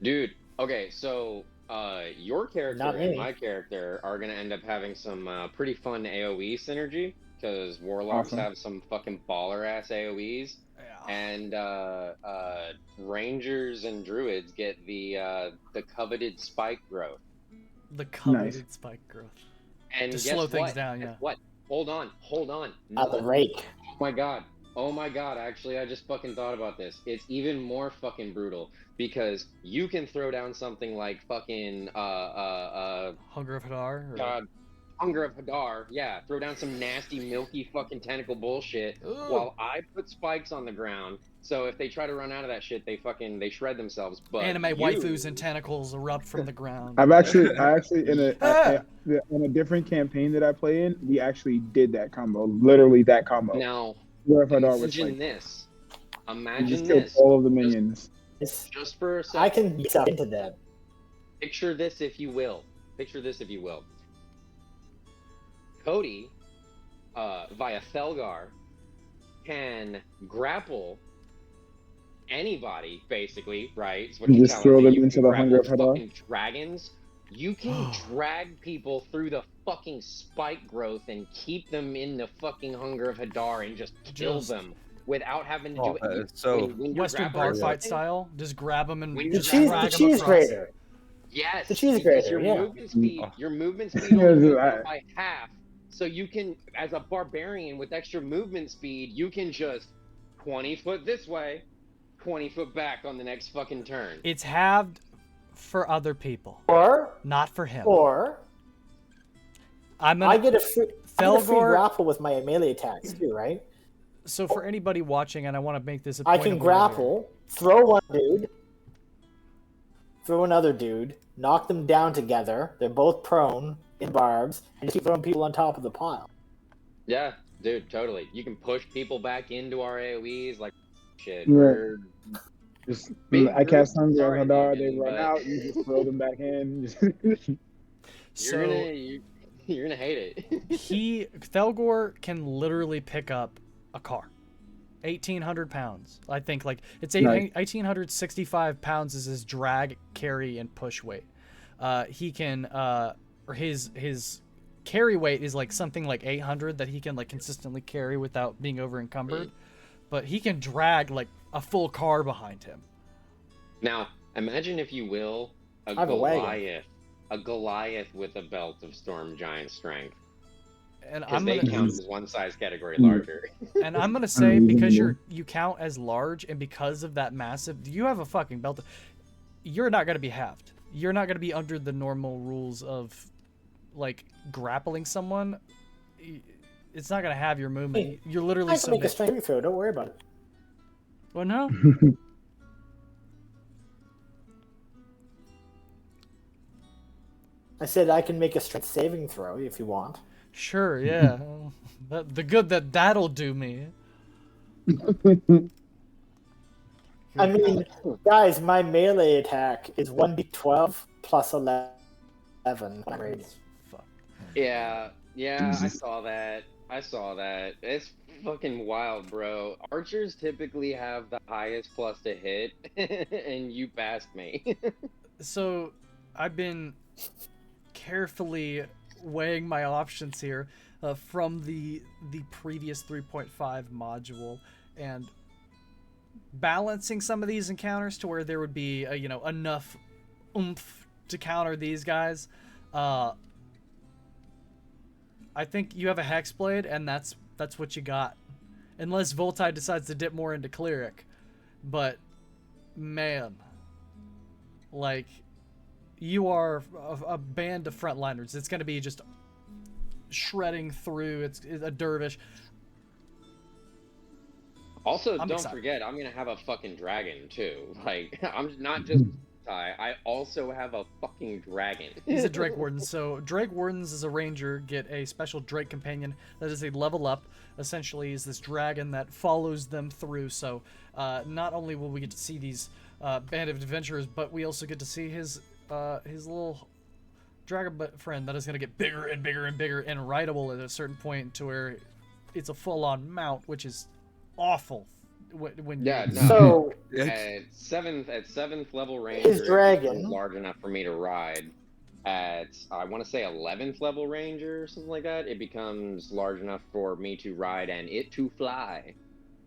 Dude, okay, so your character Not and me. my character are gonna end up having some pretty fun AoE synergy, because warlocks Awesome. have some fucking baller ass AoEs, and rangers and druids get the coveted spike growth. the coveted spike growth. And To guess slow things what? down, Guess yeah. What? Hold on. At the No. rake. Oh my god, actually I just fucking thought about this. It's even more fucking brutal, because you can throw down something like fucking Hunger of Hadar? Or... God, Hunger of Hadar, yeah, throw down some nasty milky fucking tentacle bullshit Ooh. while I put spikes on the ground. So if they try to run out of that shit, they shred themselves. But Anime you- waifus and tentacles erupt from the ground. I actually in Ah! a different campaign that I play in, we actually did that combo. Literally that combo. Now, Where if I was imagine like, this. you Imagine just killed this. all of the minions. Just for a second. I can get up into that. Picture this, if you will. Cody, via Felgar, can grapple anybody, basically, right? Is what You you're just telling throw me. them You into can the Hunger of grapple Hadar? fucking dragons. You can drag people through the fucking spike growth and keep them in the fucking Hunger of Hadar and just kill Just- them without having to Oh, do that it. is so- When you're Western grappling bar fight something- style. Just grab them and When The you're cheese, drag the 'em cheese across. grater. Yes, The cheese because grater, your yeah. movement speed, Oh. your movement speed only goes I- up by half. So you can, as a barbarian with extra movement speed, you can just 20 foot this way, 20 foot back on the next fucking turn. It's halved for other people, Or, not for him. I get a free Felgor- grapple with my melee attacks too, right? So for anybody watching, and I want to make this a I point can of order here. grapple, throw one dude, throw another dude, knock them down together. They're both prone in barbs, and just keep throwing people on top of the pile. Yeah, dude, totally. You can push people back into our AoEs like shit. Right. We're Just Big I cast groups, Hunger of sorry, Hadar, Negan, they run but- out, you just throw them back in. So you're gonna hate it. Thelgor can literally pick up a car. 1,800 pounds. I think like it's Nice. 1,865 pounds is his drag, carry, and push weight. He can or his carry weight is like something like 800 that he can like consistently carry without being over encumbered. But he can drag like a full car behind him. Now, imagine, if you will, a I have a wagon. Goliath. A Goliath with a belt of storm giant strength. And Because I'm they gonna count as one size category larger. and I'm gonna say Unbelievable. because you count as large and because of that massive, you have a fucking belt. You're not gonna be halved. You're not gonna be under the normal rules of like grappling someone. It's not gonna have your movement. Hey, You're literally I can make a submit. strength saving throw. Don't worry about it. Well, no. I said I can make a strength saving throw if you want. Sure, yeah. The good that'll do me. I mean, guys, my melee attack is 1d12 plus 11. Fuck. Yeah, I Jesus. saw that. It's fucking wild, bro. Archers typically have the highest plus to hit, and you passed me. So, I've been carefully weighing my options here from the previous 3.5 module and balancing some of these encounters to where there would be enough oomph to counter these guys. I think you have a Hexblade, and that's what you got, unless Voltide decides to dip more into Cleric. But man, like, you are a band of frontliners. It's going to be just shredding through. It's a dervish. Also, I'm don't excited. forget, I'm gonna have a fucking dragon too. Like, I'm not just Ty. I also have a fucking dragon. He's a Drake Warden. So Drake Wardens as a ranger get a special Drake companion that is a level up. Essentially, is this dragon that follows them through. So not only will we get to see these band of adventurers, but we also get to see his little dragon friend that is going to get bigger and bigger and bigger and rideable at a certain point to where it's a full-on mount, which is awful. When Yeah, you... no. So At seventh level ranger, his it dragon. becomes large enough for me to ride. At I want to say 11th level ranger or something like that, it becomes large enough for me to ride and it to fly.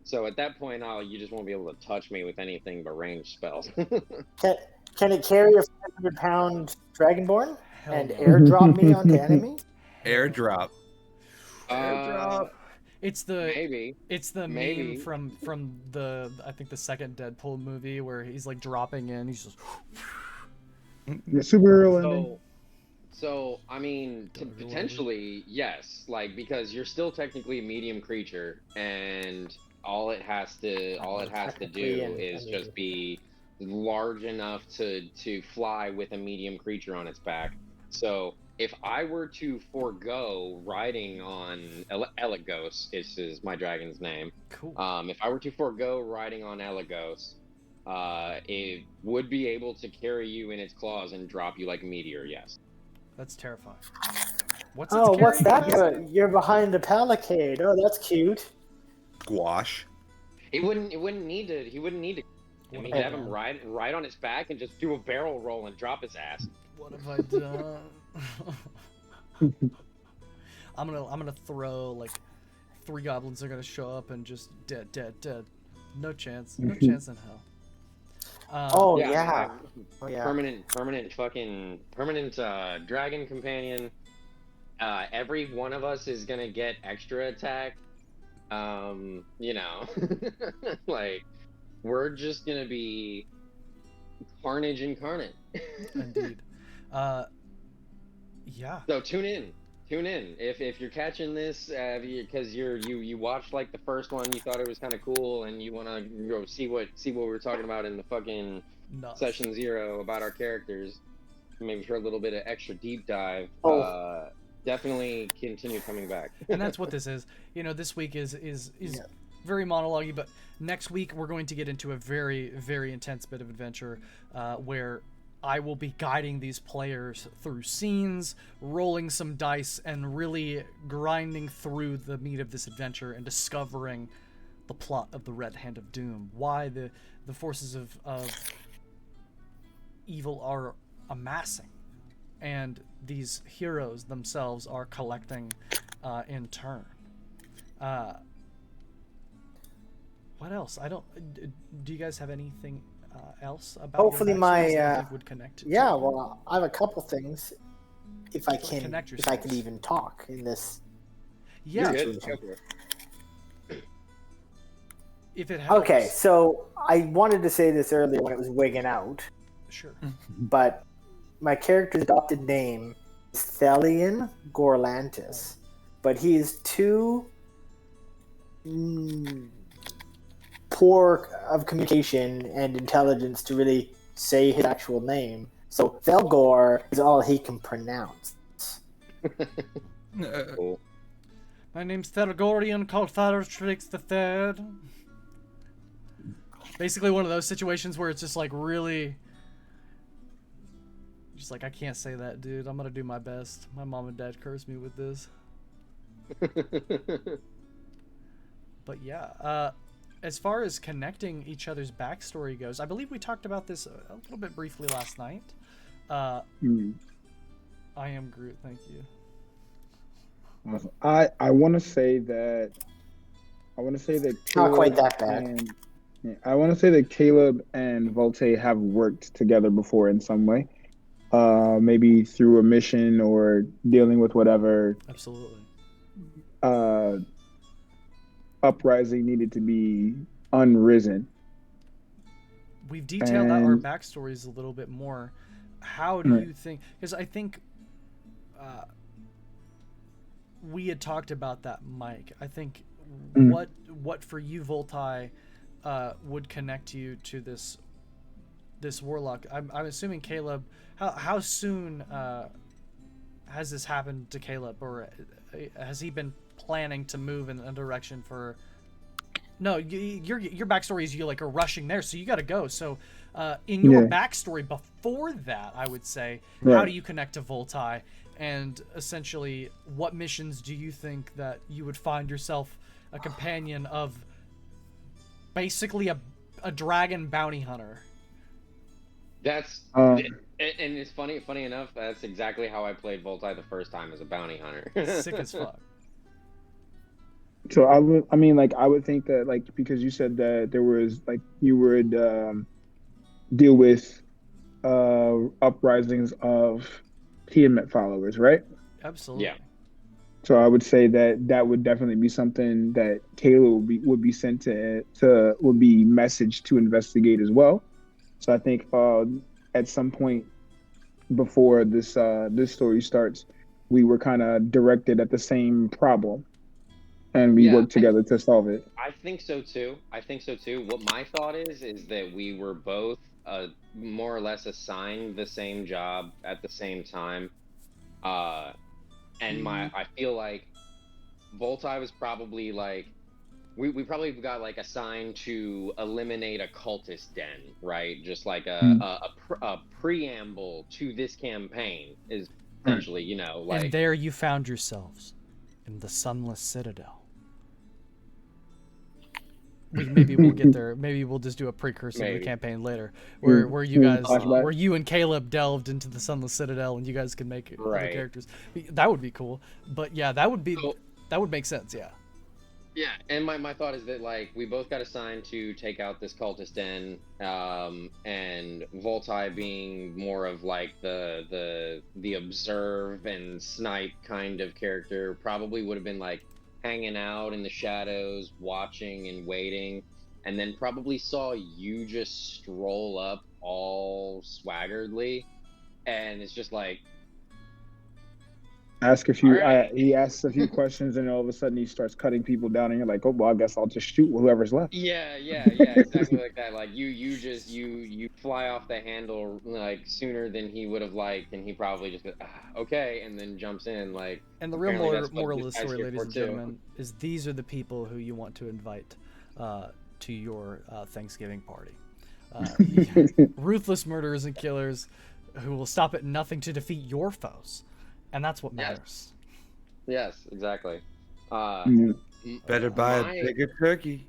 So at that point, you just won't be able to touch me with anything but ranged spells. Can it carry a 500-pound dragonborn Hell and no. airdrop me onto enemies? Airdrop. It's the Maybe. It's the Maybe. meme from the I think the second Deadpool movie where he's like dropping in. He's just The superhero ending. So I mean, potentially yes, like, because you're still technically a medium creature, and all it has to Technically, do and is I mean- just be large enough to fly with a medium creature on its back. So if I were to forego riding on Elegos, is my dragon's name. cool. If I were to forego riding on Elegos, it would be able to carry you in its claws and drop you like a meteor. Yes. That's terrifying. What's What's that? carrying? You're behind the palicade. Oh, that's cute. Gouache. He wouldn't need to. He wouldn't need to. I mean, What have him ride on its back and just do a barrel roll and drop his ass. What have I done? I'm gonna throw like 3 goblins are gonna show up and just dead. No chance. No chance in hell. Oh Yeah, yeah. Oh yeah. Permanent dragon companion. Every one of us is gonna get extra attack. Like, we're just gonna be carnage incarnate. Indeed. Yeah. So tune in. If you're catching this because you watched like the first one, you thought it was kind of cool, and you want to go see what we're talking about in the fucking Nuts. session 0 about our characters, maybe for a little bit of extra deep dive. Definitely continue coming back. And that's what this is. This week is very monologue-y, but next week we're going to get into a very, very intense bit of adventure where I will be guiding these players through scenes, rolling some dice, and really grinding through the meat of this adventure and discovering the plot of the Red Hand of Doom, why the forces of evil are amassing, and these heroes themselves are collecting in turn. What else? Do you guys have anything else about Hopefully your my, backstories that you think would connect to Yeah, it? well, I have a couple things. If I can Connect even talk in this. Yeah, You're good. Go for it. if it helps. Okay, so I wanted to say this earlier when it was wigging out, Sure. but my character's adopted name is Thelian Gorlantis. but he's too poor of communication and intelligence to really say his actual name. So Velgor is all he can pronounce. Cool. My name's Thelgorian Caltharotrix III. Basically one of those situations where it's just like really... Just like, I can't say that, dude. I'm gonna do my best. My mom and dad cursed me with this. But yeah, as far as connecting each other's backstory goes, I believe we talked about this a little bit briefly last night. I am Groot, thank you. I want to say that Not quite that bad. I want to say that Caleb and Volte have worked together before in some way. Maybe through a mission or dealing with whatever Absolutely. uprising needed to be unrisen. We've detailed out our backstories a little bit more. How do you think? Because I think we had talked about that, Mike. I think what for you, Voltai, would connect you to this warlock. I'm assuming Caleb. How soon has this happened to Caleb, or has he been planning to move in a direction for? No, your backstory is you like are rushing there, so you got to go. So, in your backstory before that, I would say, how do you connect to Voltai, and essentially, what missions do you think that you would find yourself a companion of? Basically, a dragon bounty hunter. That's and it's funny enough. That's exactly how I played Voltai the first time, as a bounty hunter. Sick as fuck. So I would think that, like, because you said that there was, like, you would deal with uprisings of Tiamat followers, right? Absolutely. Yeah. So I would say that would definitely be something that Caleb would be sent to would be messaged to investigate as well. So I think at some point before this story starts, we were kind of directed at the same problem, and we worked together to solve it. I think so too. What my thought is that we were both more or less assigned the same job at the same time. And I feel like Voltai was probably like, we probably got like assigned to eliminate a cultist den, right? Just like a preamble to this campaign is essentially, you know, like. And there you found yourselves in the Sunless Citadel. Maybe we'll get there. Maybe we'll just do a precursor to the campaign later, where you guys, where you and Caleb delved into the Sunless Citadel, and you guys can make other characters. That would be cool. But yeah, that would make sense. Yeah. Yeah, and my thought is that, like, we both got assigned to take out this cultist den, and Voltai being more of like the observe and snipe kind of character, probably would have been like hanging out in the shadows, watching and waiting, and then probably saw you just stroll up all swaggeredly, and it's just like, he asks a few questions, and all of a sudden he starts cutting people down, and you're like, oh well, I guess I'll just shoot whoever's left. Yeah, exactly like that. Like you fly off the handle like sooner than he would have liked, and he probably just goes, okay, and then jumps in like. And the real moral of the story, ladies and gentlemen, is these are the people who you want to invite to your Thanksgiving party. Ruthless murderers and killers who will stop at nothing to defeat your foes. And that's what matters. Yes, exactly. Better buy a bigger turkey.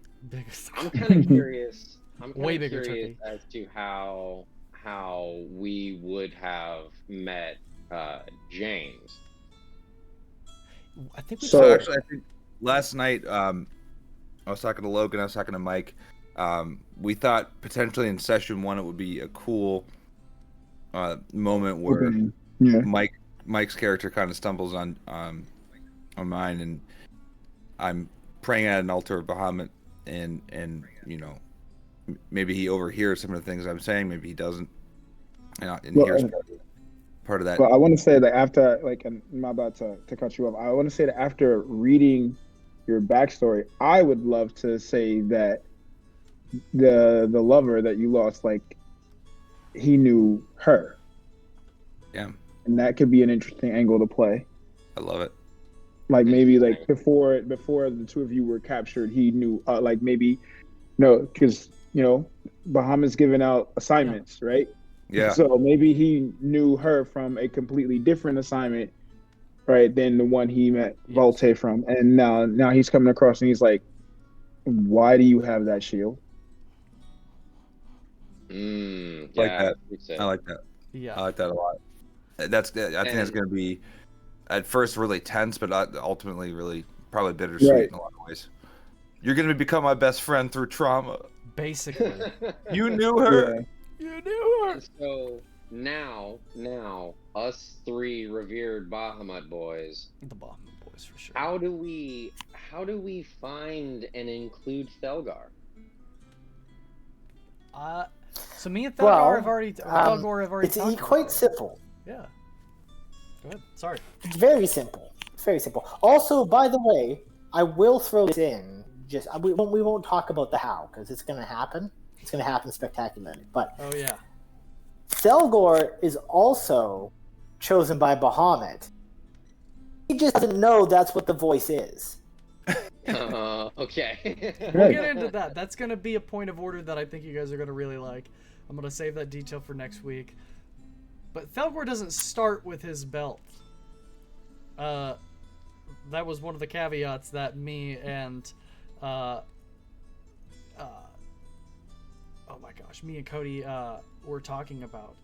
I'm kind of curious. Way bigger turkey. As to how we would have met James. I think we I think last night I was talking to Logan. I was talking to Mike. We thought potentially in session 1 it would be a cool moment where Mike's character kind of stumbles on mine, and I'm praying at an altar of Bahamut, and you know, maybe he overhears some of the things I'm saying, maybe he doesn't, and hears. part of that. But I want to say that after, like, and I'm not about to cut you off. I want to say that after reading your backstory, I would love to say that the lover that you lost, like, he knew her, Yeah, and that could be an interesting angle to play. I love it. Like maybe like before the two of you were captured, he knew. Like maybe no, because Bahamut's giving out assignments, right? Yeah, So maybe he knew her from a completely different assignment, right, than the one he met Yes. Volte from. And now he's coming across and he's like, "Why do you have that shield?" Yeah, like that. it's it. I like that. Yeah. I like that a lot. I think that's going to be at first really tense, but ultimately really probably bittersweet Right. in a lot of ways. You're going to become my best friend through trauma. Basically. You knew her. Yeah. You knew her. And so now, us three revered Bahamut boys. The Bahamut boys for sure. How do we find and include Thelgar? So me and Thelgar Well, have already. Thelgar have already. It's talked quite about simple. it. Yeah. Go ahead. Sorry. It's very simple. It's very simple. Also, by the way, I will throw this in. Just we won't talk about the how because it's going to happen. It's going to happen spectacularly. But Oh yeah. Thelgar is also chosen by Bahamut. He just doesn't know that's what the voice is. Okay. We'll get into that. That's gonna be a point of order that I think you guys are gonna really like. I'm gonna save that detail for next week. But Thelgar doesn't start with his belt. That was one of the caveats that me and oh my gosh, me and Cody were talking about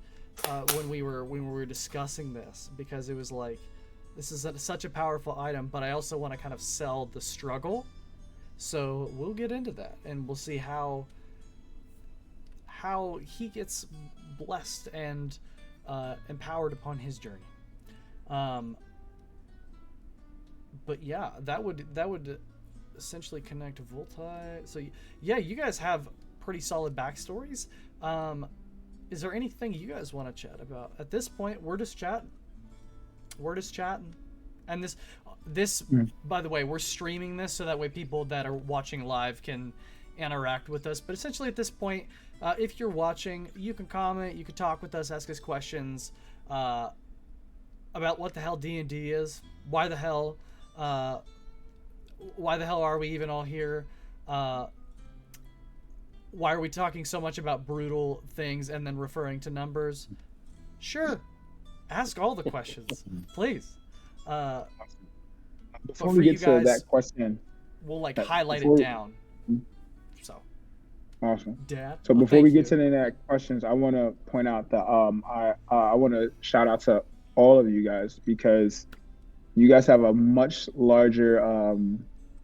when we were discussing this, because it was like, this is such a powerful item, but I also want to kind of sell the struggle. So we'll get into that, and we'll see how he gets blessed and empowered upon his journey. But yeah, that would essentially connect Voltai. So yeah, you guys have pretty solid backstories. Is there anything you guys want to chat about at this point? We're just chatting. And this by the way, we're streaming this so that way people that are watching live can interact with us. But essentially at this point, if you're watching, you can comment, you can talk with us, ask us questions about what the hell D&D is, why the hell are we even all here, why are we talking so much about brutal things and then referring to numbers? Sure, ask all the questions, please. Before we get to that question, we'll like highlight it down. So awesome. Dad. So before we get to the next questions, I want to point out that I want to shout out to all of you guys, because you guys have a much larger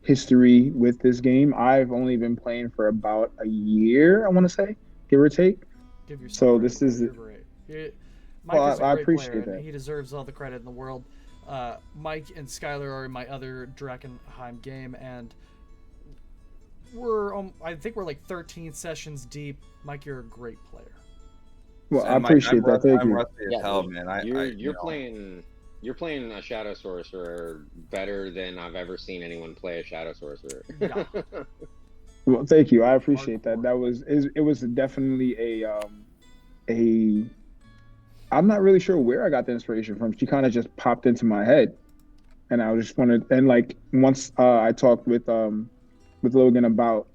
history with this game. I've only been playing for about a year, I want to say, give or take. Give yourself so credit, this is you're great. Well, is a I great appreciate player, that. and he deserves all the credit in the world. Mike and Skylar are in my other Dreckenheim game, and I think we're like 13 sessions deep. Mike, you're a great player. Well, I appreciate that. Thank you. Rusty as hell, man. You're playing a Shadow Sorcerer better than I've ever seen anyone play a Shadow Sorcerer. Yeah. Well, thank you. I appreciate that. It was definitely a I'm not really sure where I got the inspiration from. She kind of just popped into my head, and I just wanted. And like once I talked with Logan about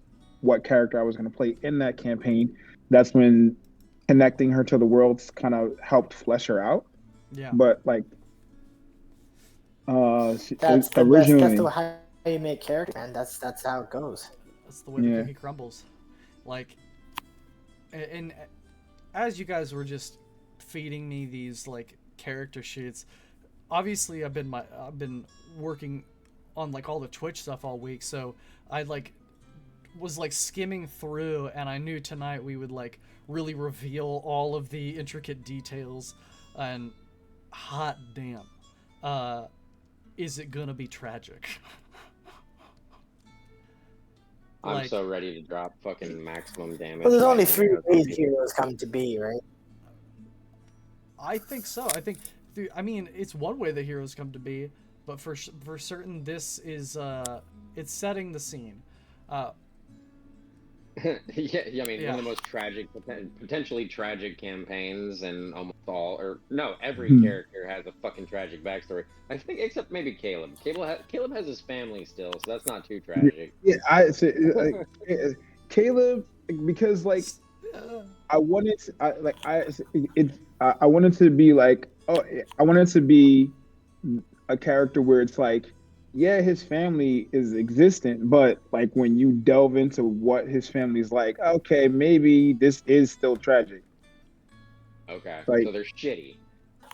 what character I was going to play in that campaign, that's when connecting her to the worlds kind of helped flesh her out. Yeah. But like, That's the originally, best. That's how you make character, man. That's how it goes. That's the way the cookie crumbles. Like, and as you guys were just feeding me these like character sheets, obviously I've been working on like all the Twitch stuff all week, so I like was like skimming through, and I knew tonight we would like really reveal all of the intricate details, and hot damn, is it gonna be tragic? I'm so ready to drop fucking maximum damage. Well, there's only 3 ways heroes come to be, right? I think so. I think, I mean, it's one way the heroes come to be, but for certain, this is it's setting the scene. Yeah, I mean, Yeah. one of the most tragic, potentially tragic campaigns, and almost all, or no, every Hmm. character has a fucking tragic backstory. I think, except maybe Caleb. Caleb has his family still, so that's not too tragic. Yeah, Caleb, because like I wanted to, I wanted to be like, oh, I wanted to be a character where it's like, yeah, his family is existent, but like when you delve into what his family's like, okay, maybe this is still tragic. Okay, Like, so they're shitty.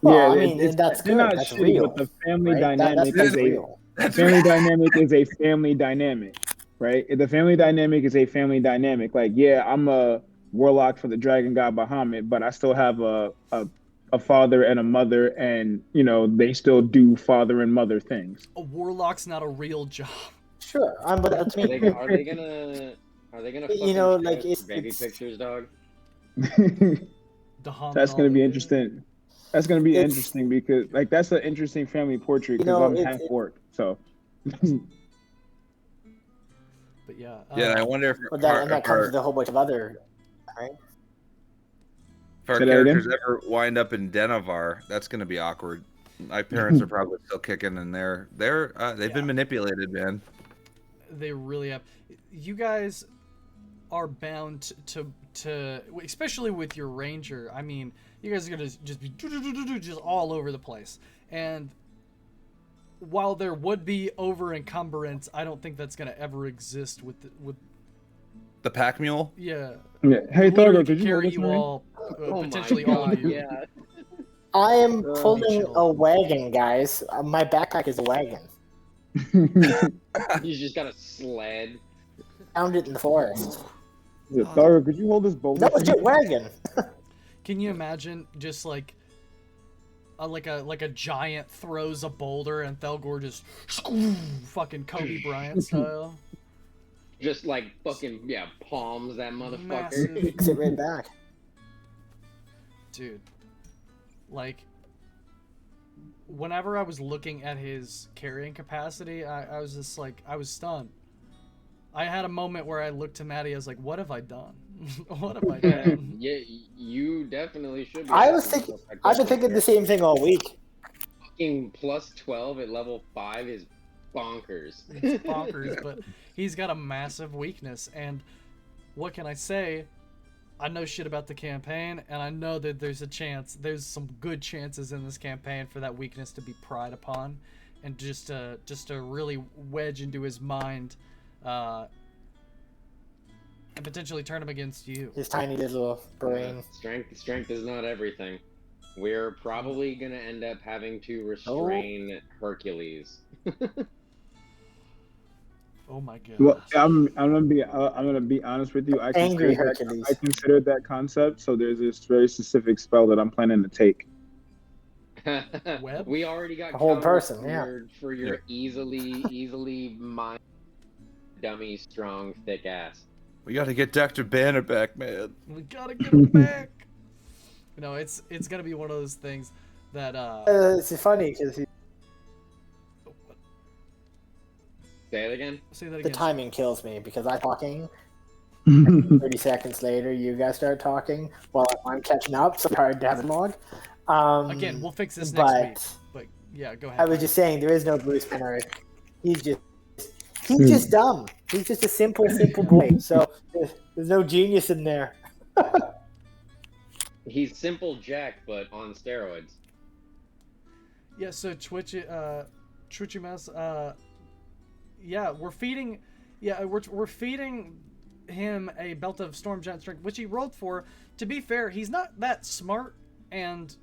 Well, yeah, I mean, it's that's they're good. not That's shitty, but real, the family right? dynamic That's is a real. family dynamic is a family dynamic, right? The family dynamic is a family dynamic. Like, yeah, I'm a warlock for the dragon god Bahamut, but I still have a father and a mother, and you know they still do father and mother things. A warlock's not a real job. Sure, but I Are they mean, are they gonna you fucking know, show like us baby pictures, dog? That's gonna be Dahamanali. interesting. That's gonna be it's interesting because like that's an interesting family portrait you because know, I'm half orc, so. But yeah. Yeah, I wonder if but our, that comes with a whole bunch of other, right? if our Say that characters again? ever wind up in Denovar. That's going to be awkward. My parents are probably still kicking, and they've been manipulated, man. They really have. You guys are bound to especially with your ranger. I mean, you guys are gonna just be just all over the place. And while there would be over encumbrance, I don't think that's gonna ever exist with The pack mule. yeah. Yeah. Hey, Literally Thorgo, could you hold carry this you man? all, Oh potentially my all of god, you. yeah. I am Oh, pulling chill. a wagon, guys. My backpack is a wagon. He's just got a sled. Found it in the forest. Thorgo, could you hold this boulder? No, for it's me? a wagon. Can you imagine just like a giant throws a boulder and Thelgor just fucking Kobe Bryant style? Just like fucking palms that motherfucker. Massive. Kicks it right back. Dude, like whenever I was looking at his carrying capacity, I was just like, I was stunned. I had a moment where I looked to Maddie, I was like, what have I done? What have I done? Yeah, you definitely should be. I was asking thinking. yourself that I've been question. thinking the same thing all week. Fucking plus 12 at level 5 is bonkers. It's bonkers, but he's got a massive weakness, and what can I say? I know shit about the campaign, and I know that there's some good chances in this campaign for that weakness to be pried upon, and just to really wedge into his mind, and potentially turn him against you. His tiny little brain. Strength is not everything. We're probably gonna end up having to restrain Hercules. Oh my god. Well, I'm gonna be honest with you. Angry Hercules. I considered that concept, so there's this very specific spell that I'm planning to take. Web? We already got A whole covered person, for your easily mind dummy strong thick ass. We got to get Dr. Banner back, man. We gotta get him back. No, it's gonna be one of those things that It's funny because Say it again. say that the again. timing kills me because I'm talking. 30 seconds later, you guys start talking while I'm catching up. So it's hard to have a log. Again, we'll fix this next week. But yeah, go ahead. I was just saying there is no Bruce Banner. He's just dumb. He's just a simple boy. So there's no genius in there. He's simple Jack, but on steroids. Yeah, so Twitchy Mouse, yeah, we're feeding him a belt of storm giant strength, which he rolled for. To be fair, he's not that smart, and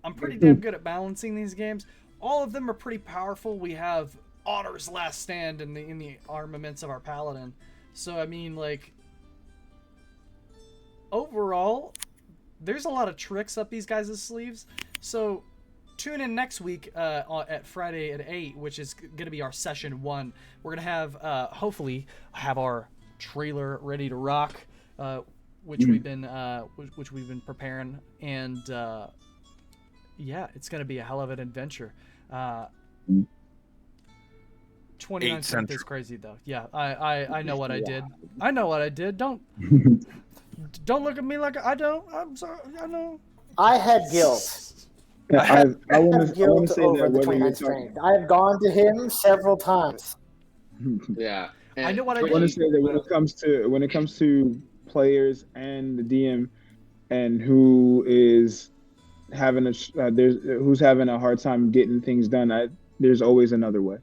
I'm pretty damn good at balancing these games. All of them are pretty powerful. We have Otter's Last Stand in the armaments of our paladin. So I mean, like, overall, there's a lot of tricks up these guys' sleeves. So tune in next week at Friday at 8, which is going to be our session 1. We're going to have, hopefully, have our trailer ready to rock, which we've been preparing, and yeah, it's gonna be a hell of an adventure. 29 8 strength is Central. crazy though. Yeah, I know what I did. I know what I did. Don't look at me like I don't. I'm sorry. I know. I had guilt. I want I have to guilt say over that the whether you're 29 strength. I have gone to him several times. Yeah. I know what I I want to did. say that when it comes to players and the DM and who is having who's having a hard time getting things done, there's always another way.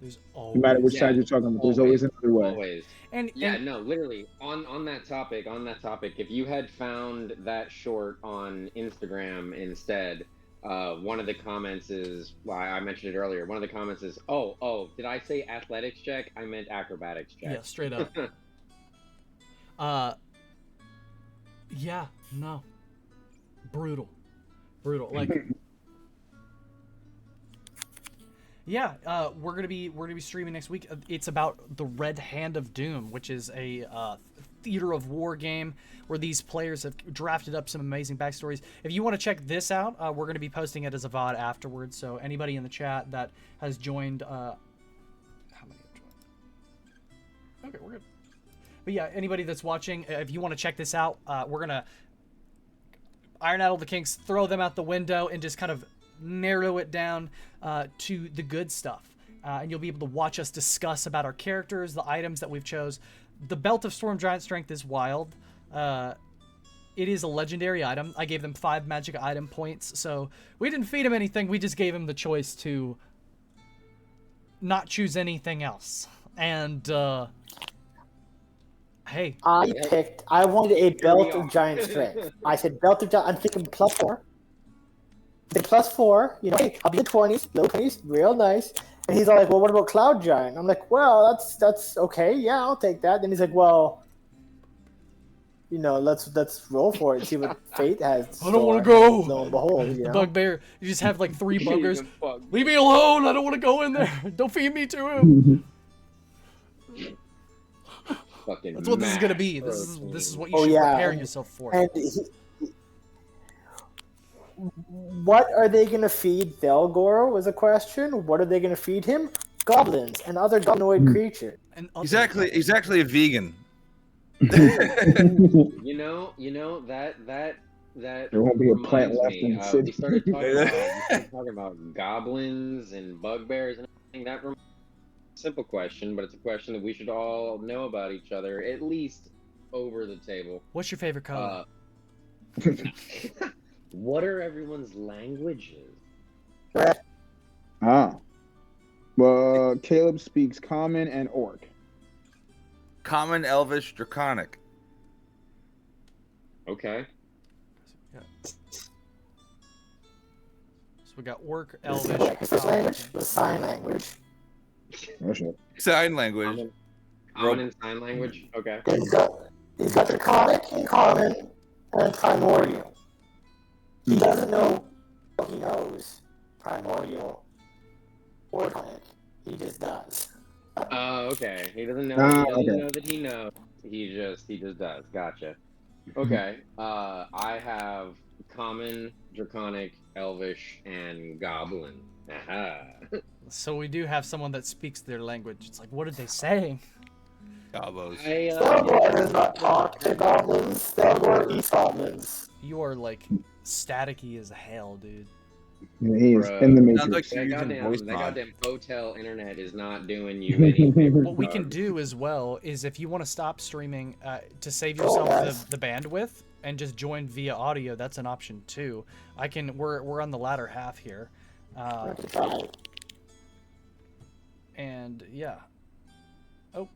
There's No matter which always side you're talking about, there's always another way. Always. and Yeah, no, literally on that topic, if you had found that short on Instagram instead, one of the comments is, well, I mentioned it earlier. One of the comments is, oh, did I say athletics check? I meant acrobatics check. yeah, straight up. Yeah, no. Brutal. Like yeah, we're gonna be streaming next week. It's about the Red Hand of Doom, which is a theater of war game where these players have drafted up some amazing backstories. If you want to check this out, we're gonna be posting it as a VOD afterwards. So anybody in the chat that has joined, how many have joined? Okay, we're good. But yeah, anybody that's watching, if you want to check this out, we're gonna iron out all the kinks, throw them out the window, and just kind of narrow it down to the good stuff. And you'll be able to watch us discuss about our characters, the items that we've chose. The Belt of Storm Giant Strength is wild. It is a legendary item. I gave them 5 magic item points, so we didn't feed them anything. We just gave them the choice to not choose anything else. And hey, I wanted a belt of giant strength. I said belt of giant. I'm thinking +4. The +4, hey, I'll be the 20s, low 20s, real nice. And he's all like, well, what about Cloud Giant? I'm like, well, that's okay. Yeah, I'll take that. Then he's like, well, let's roll for it and see what fate has. I don't want to go. Lo and behold, the bugbear. You just have like 3 buggers. Leave me alone. I don't want to go in there. Don't feed me to him. That's what this is gonna be. This is what you should prepare yourself for. And what are they going to feed Velgor was a question. What are they going to feed him? Goblins and other goblinoid creatures. And He's actually a vegan. You know that There won't be a plant left in the city. We started talking about goblins and bugbears and everything. That reminds me of a simple question, but it's a question that we should all know about each other, at least over the table. What's your favorite color? What are everyone's languages? Well, Caleb speaks Common and Orc. Common, Elvish, Draconic. Okay. So we got Orc, Elvish, The sign language. Sign language. Common and sign language? Okay. He's got Draconic and Common and Primordial. He doesn't know what he knows. Primordial or Draconic. He just does. Oh, okay. He doesn't know. He doesn't know that he knows. He just does. Gotcha. Okay. I have Common, Draconic, Elvish, and Goblin. Aha. So we do have someone that speaks their language. It's like, what are they saying? Gobos. Velgor does not talk to goblins. Velgor eats goblins. You are like staticky as hell, dude. Yeah, he is in the Matrix. That goddamn hotel internet is not doing you any favors. What we can do as well is if you want to stop streaming to save yourself the bandwidth and just join via audio, that's an option too. We're on the latter half here. And yeah. Oh.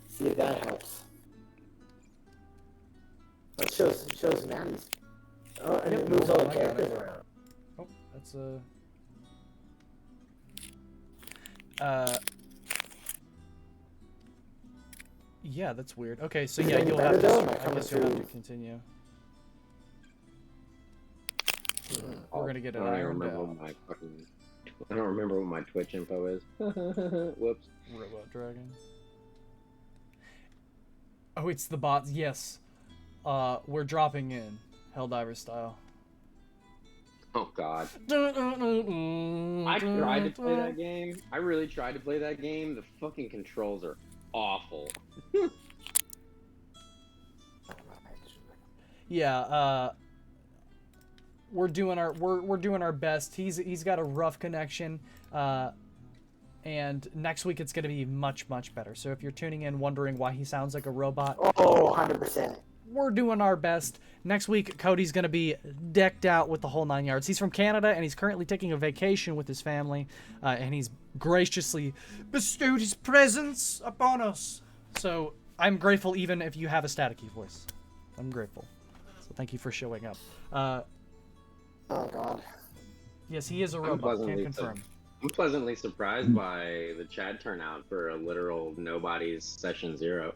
See if that helps. It shows Maddie's. Oh, and it moves all the characters around. Oh, that's yeah, that's weird. Okay, so yeah, you'll have to. I guess you'll have to continue. We're gonna get it ironed out. I don't remember what my Twitch info is. Whoops. Robot Dragon. Oh, it's the bots. Yes. We're dropping in Helldiver style. Oh God. I I tried to play that game. I really tried to play that game. The fucking controls are awful. Yeah, we're doing our best. He's got a rough connection, and next week it's going to be much better. So if you're tuning in wondering why he sounds like a robot, Oh, 100%. we're doing our best. Next week Cody's going to be decked out with the whole 9 yards. He's from Canada and he's currently taking a vacation with his family, and he's graciously bestowed his presence upon us. So I'm grateful even if you have a staticky voice. I'm grateful. So thank you for showing up. Oh God. Yes, he is a robot. Can confirm. I'm pleasantly surprised by the chat turnout for a literal nobody's session 0.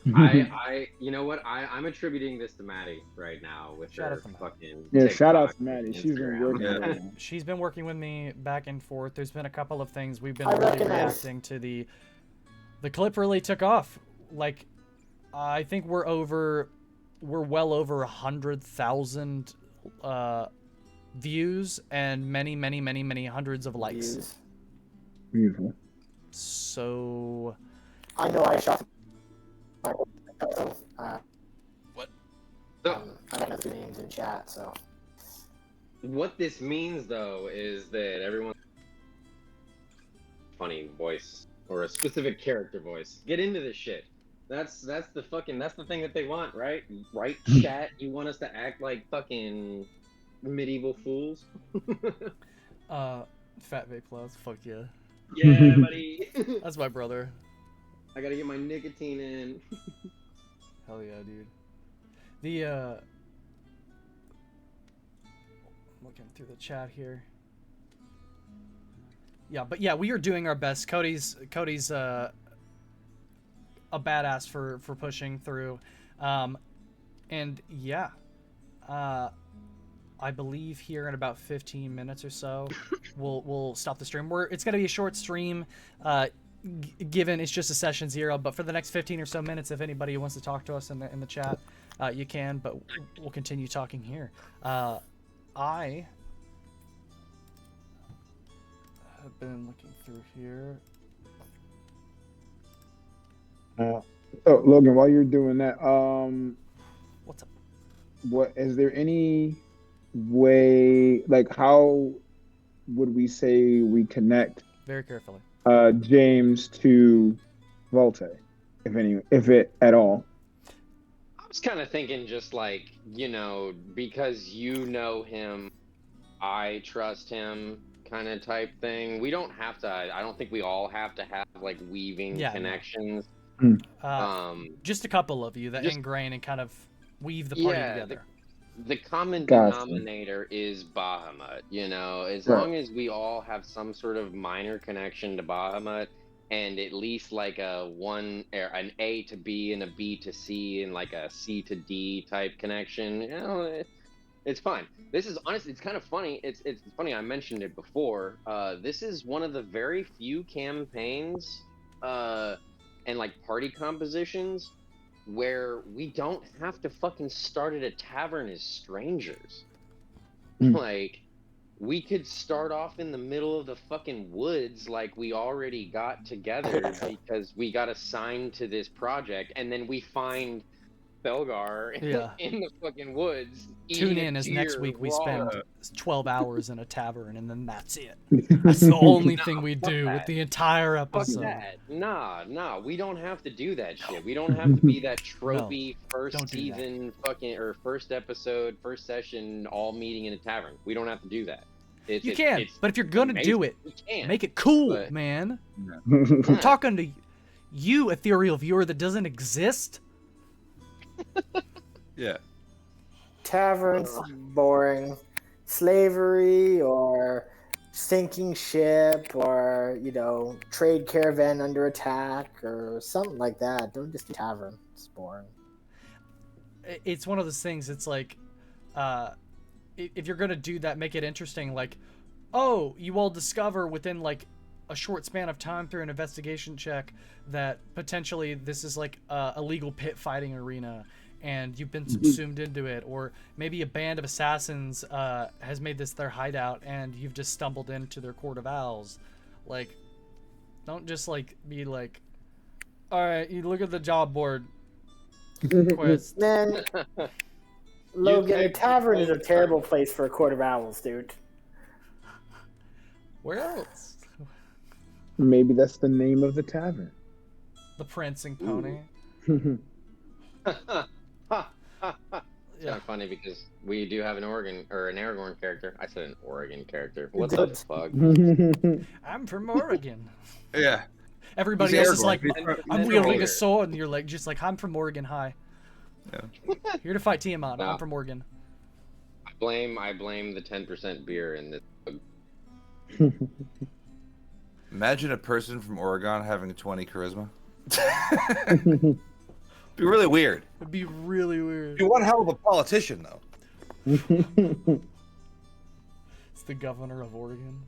You know what? I'm attributing this to Maddie right now with Shout her out to Maddie. fucking. Yeah, TikTok shout out to Maddie. and She's been Instagram. working Yeah. right now. She's been working with me back and forth. There's been a couple of things we've been I really recognize. reacting to. The clip really took off. Like, I think we're well over 100,000 views and many hundreds of likes. Views. Beautiful. So I know I shot. So, I don't know the names in chat, so. what this means though is that everyone funny voice or a specific character voice. Get into this shit. That's the thing that they want, right? Right, chat? You want us to act like fucking medieval fools? Fat Vape Plus, fuck yeah. Yeah, buddy. That's my brother. I gotta get my nicotine in. Hell yeah, dude. The looking through the chat here. Yeah, but yeah, we are doing our best. Cody's a badass for pushing through. And yeah. I believe here in about 15 minutes or so, we'll stop the stream. It's gonna be a short stream, given it's just a session 0. But for the next 15 or so minutes, if anybody wants to talk to us in the chat, you can. But we'll continue talking here. I have been looking through here. So Logan, while you're doing that, What's up? what is there any way, like, how would we say we connect Very carefully. James to Volte, if it at all? I was kind of thinking just like, because you know him, I trust him kind of type thing. We don't have to, I don't think we all have to have like weaving Yeah, no. connections. Just a couple of you that just- ingrain and kind of weave the party Yeah, together. The common Gotcha. denominator is Bahamut, as Right. long as we all have some sort of minor connection to Bahamut and at least like an A to B and a B to C and like a C to D type connection, it's fine. This is honestly, it's kind of funny. It's funny, I mentioned it before. This is one of the very few campaigns and like party compositions where we don't have to fucking start at a tavern as strangers. Like, we could start off in the middle of the fucking woods like we already got together because we got assigned to this project, and then we find Belgar Yeah. in the fucking woods. Tune eating a in as next deer week we raw. spend 12 hours in a tavern and then that's it. That's the only thing we fuck do that. with the entire Fuck episode. that. Nah, we don't have to do that shit. We don't have to be that tropey first don't do that. season fucking or first episode, first session, all meeting in a tavern. We don't have to do that. You can, but if you're gonna do it, we can. make it cool, but- man. Yeah. I'm talking to you, ethereal viewer that doesn't exist. Yeah. Taverns, boring. Slavery or sinking ship or, trade caravan under attack or something like that. Don't just tavern. It's boring. It's one of those things. It's like, if you're gonna do that, make it interesting. Like, oh, you all discover within like a short span of time through an investigation check that potentially this is like a illegal pit fighting arena, and you've been subsumed into it, or maybe a band of assassins has made this their hideout and you've just stumbled into their court of owls. Like, don't just like be like, all right, you look at the job board quest. Man, Logan, a tavern is a terrible place for a court of owls, dude. Where else? Maybe that's the name of the tavern. The Prancing Pony. It's kind of funny because we do have an Aragorn character. I said an Oregon character. What the fuck? I'm from Oregon. Yeah. Everybody He's else is like, Aragorn. I'm He's wielding older. a sword, and you're like, just like, I'm from Oregon High. Yeah. Here to fight Tiamat. Nah. I'm from Oregon. I blame the 10% beer in this. Imagine a person from Oregon having a 20 charisma. Be really weird. It'd be really weird. Be one hell of a politician, though. It's the governor of Oregon.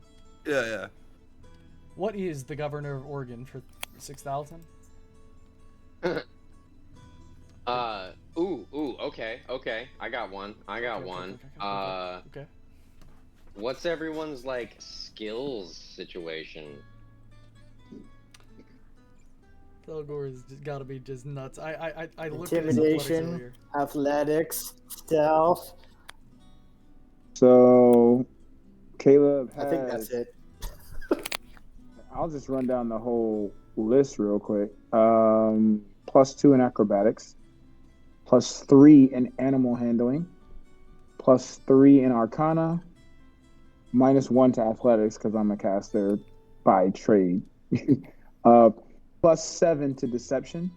Yeah, yeah. What is the governor of Oregon for 6,000? Okay. I got one. Okay. What's everyone's like skills situation? Thelgor has just gotta be just nuts. I looked at his athletics Intimidation, earlier. athletics, stealth. So, Caleb has, I think that's it. I'll just run down the whole list real quick. +2 in acrobatics, +3 in animal handling, +3 in arcana, -1 to athletics because I'm a caster by trade. +7 to deception.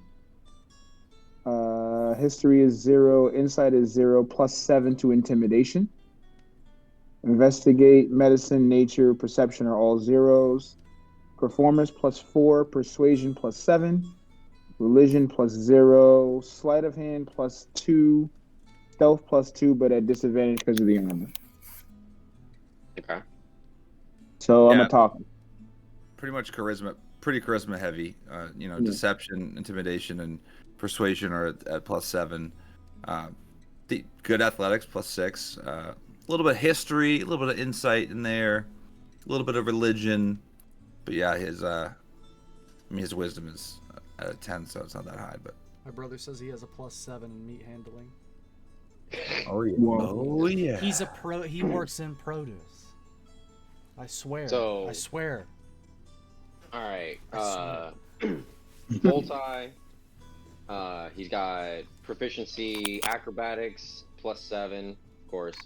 History is 0, insight is 0, +7 to intimidation. Investigate, medicine, nature, perception are all 0s. Performance +4, persuasion +7, religion +0, sleight of hand +2, stealth +2, but at disadvantage because of the armor. Okay. So I'm Yeah. gonna talk. Pretty much pretty charisma heavy. Deception, intimidation, and persuasion are at +7. The good athletics +6. A little bit of history, a little bit of insight in there, a little bit of religion. But yeah, his wisdom is at a 10, so it's not that high. But My brother says he has a +7 in meat handling. oh yeah, Whoa. yeah. He's a pro. He works in produce. I swear. So- I swear. All right. I Multi. He's got proficiency, acrobatics +7, of course.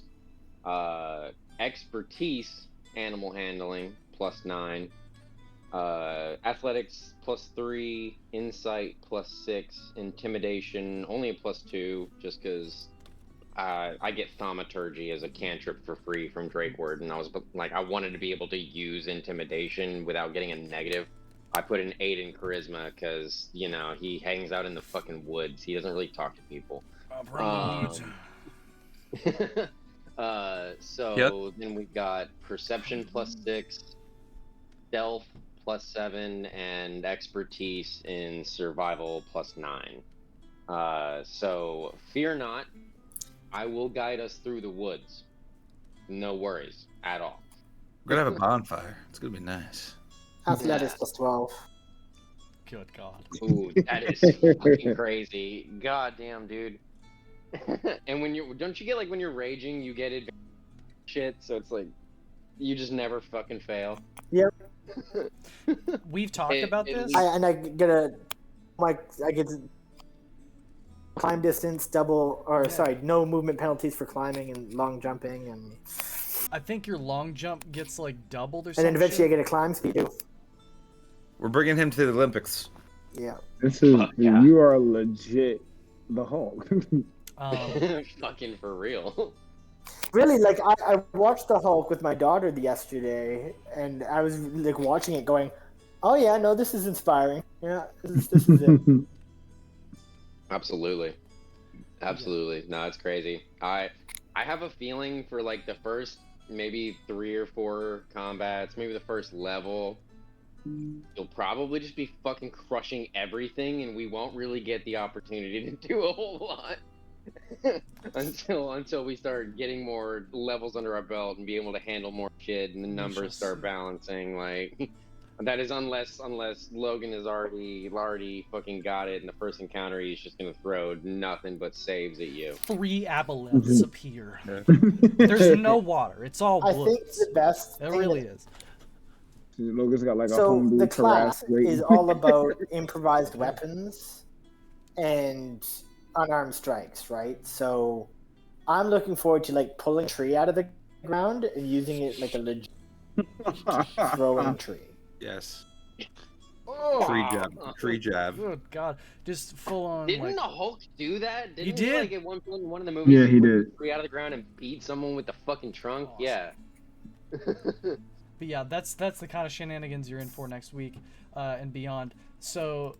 Expertise, animal handling +9. Athletics +3, insight +6, intimidation only a +2, just because I get thaumaturgy as a cantrip for free from Drakeward, and I was like, I wanted to be able to use intimidation without getting a negative. I put an 8 in charisma because he hangs out in the fucking woods. He doesn't really talk to people. So then we've got perception +6, stealth +7, and expertise in survival +9. So fear not, I will guide us through the woods. No worries at all. We're gonna have a bonfire. It's gonna be nice. Athletics +12. Good God. Ooh, that is fucking crazy. God damn, dude. And don't you get like when you're raging, you get advantage shit, so it's like you just never fucking fail. Yep. We've talked about this. I get climb distance, no movement penalties for climbing and long jumping, and I think your long jump gets like doubled or and something. then eventually I get a climb speed too. We're bringing him to the Olympics. Yeah. This is Yeah. You are legit the Hulk. Fucking for real. Really, like I watched the Hulk with my daughter yesterday, and I was like watching it, going, "Oh yeah, no, this is inspiring. Yeah, this is it." Absolutely. No, it's crazy. I have a feeling for like the first maybe 3 or 4 combats, maybe the first level, you'll probably just be fucking crushing everything, and we won't really get the opportunity to do a whole lot. until we start getting more levels under our belt and be able to handle more shit, and the numbers start balancing. Like that is unless Logan has already fucking got it, and the first encounter he's just gonna throw nothing but saves at you. 3 aboleths appear. There's no water. It's all I woods. think the best. It really is. Logan's got like a So homebrew the class waiting. is all about improvised weapons and unarmed strikes, right? So I'm looking forward to like pulling a tree out of the ground and using it like a legit throwing tree. Yes. Oh, Tree jab. Good God. Just full on. Didn't like, the Hulk do that? Didn't He did. Like at one point in one of the movies, Yeah, he pulled did. a tree out of the ground and beat someone with the fucking trunk. Awesome. Yeah. But yeah, that's the kind of shenanigans you're in for next week and beyond. So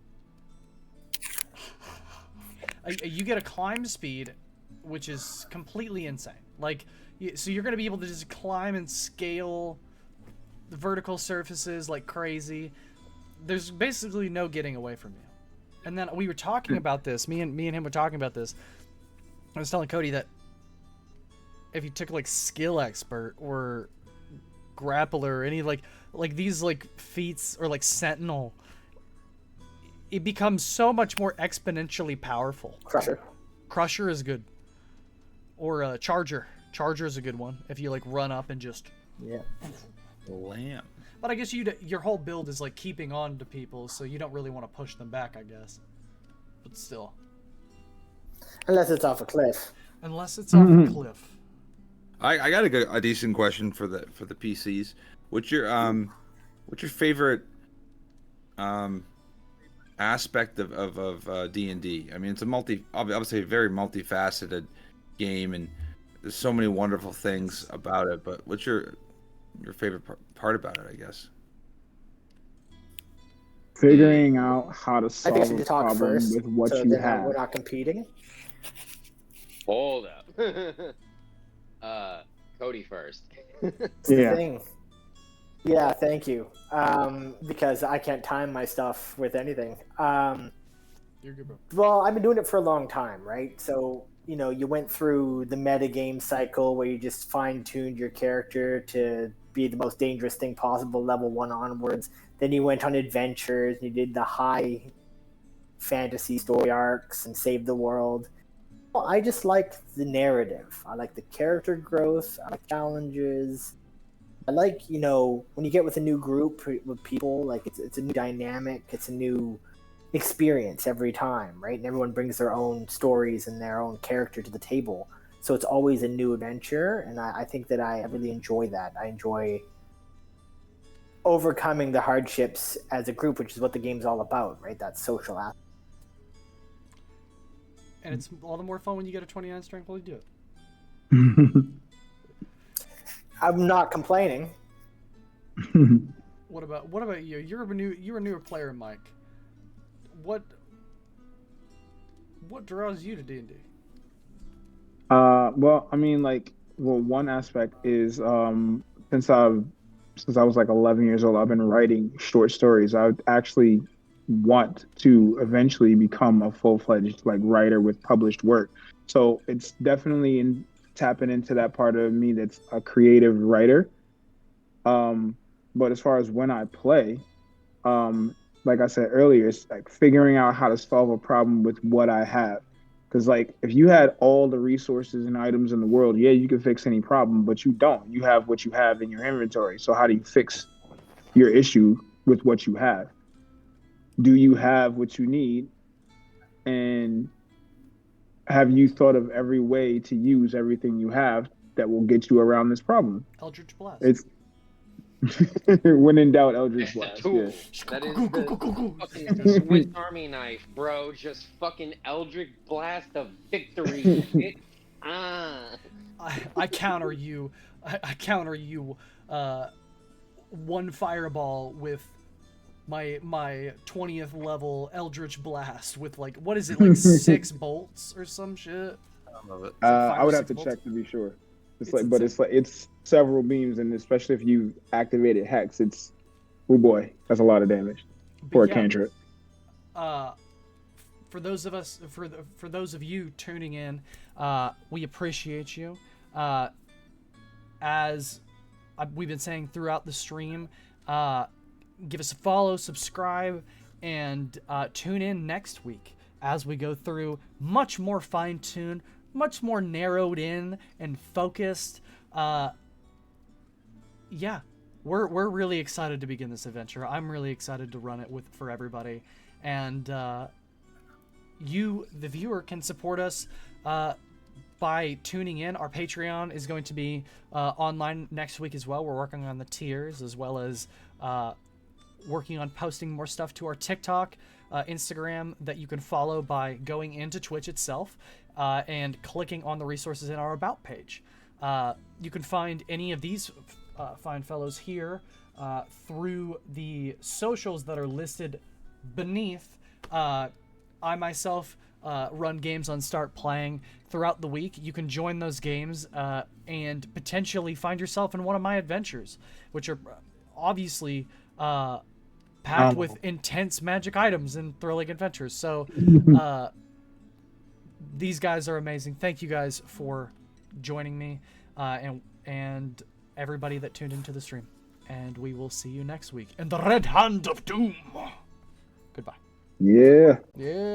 you get a climb speed, which is completely insane. Like, so you're going to be able to just climb and scale the vertical surfaces like crazy. There's basically no getting away from you. And then we were talking about this. Me and him were talking about this. I was telling Cody that if you took like skill expert or grappler or any like these like feats or like sentinel, it becomes so much more exponentially powerful. Crusher is good, or charger is a good one if you like run up and just Lamb. but I guess your whole build is like keeping on to people, so you don't really want to push them back, I guess, but still, Unless it's off a cliff. unless it's off a cliff. I got a decent question for the PCs. What's your favorite aspect of D&D? I mean, it's obviously a very multifaceted game, and there's so many wonderful things about it. But what's your favorite part about it? I guess Figuring out how to I solve think I a should talk problem first, with what so you then have. we're not competing. Hold up. Cody first. It's the Yeah. thing. Yeah, thank you. Because I can't time my stuff with anything. You're good, bro. Well, I've been doing it for a long time, right? So, you went through the metagame cycle where you just fine-tuned your character to be the most dangerous thing possible, level 1 onwards. Then you went on adventures, you did the high fantasy story arcs and saved the world. Well, I just like the narrative. I like the character growth. I like challenges. I like, when you get with a new group with people, like it's a new dynamic. It's a new experience every time, right? And everyone brings their own stories and their own character to the table. So it's always a new adventure. And I think that I really enjoy that. I enjoy overcoming the hardships as a group, which is what the game's all about, right? That social aspect. And it's all the more fun when you get a 29 strength while you do it. I'm not complaining. What about you? You're a newer player, Mike. What draws you to D&D? Well, I mean, one aspect is since I was like 11 years old, I've been writing short stories. I actually want to eventually become a full-fledged writer with published work. So it's definitely tapping into that part of me that's a creative writer. But as far as when I play, like I said earlier, it's like figuring out how to solve a problem with what I have. Because if you had all the resources and items in the world, yeah, you can fix any problem, but you don't. You have what you have in your inventory. So how do you fix your issue with what you have? Do you have what you need? And have you thought of every way to use everything you have that will get you around this problem? Eldritch Blast. It's when in doubt, Eldritch Blast. Yeah. That is the fucking Swiss Army knife, bro. Just fucking Eldritch Blast of victory. I counter you. I counter you. One fireball with my 20th level Eldritch Blast with what is it, 6 bolts or some shit? I love it. I would have to check to be sure. It's several beams, and especially if you activated Hex, oh boy, that's a lot of damage for a cantrip. for those of you tuning in, we appreciate you. As we've been saying throughout the stream, give us a follow, subscribe, and tune in next week as we go through much more fine-tuned, much more narrowed in and focused. Yeah, we're really excited to begin this adventure. I'm really excited to run it for everybody, and you, the viewer, can support us by tuning in. Our Patreon is going to be online next week as well. We're working on the tiers, as well as working on posting more stuff to our TikTok, Instagram, that you can follow by going into Twitch itself and clicking on the resources in our About page. You can find any of these fine fellows here through the socials that are listed beneath. I myself run games on Start Playing throughout the week. You can join those games and potentially find yourself in one of my adventures, which are obviously packed with intense magic items and thrilling adventures. So these guys are amazing. Thank you guys for joining me and everybody that tuned into the stream. And we will see you next week in the Red Hand of Doom. Goodbye. Yeah. Yeah.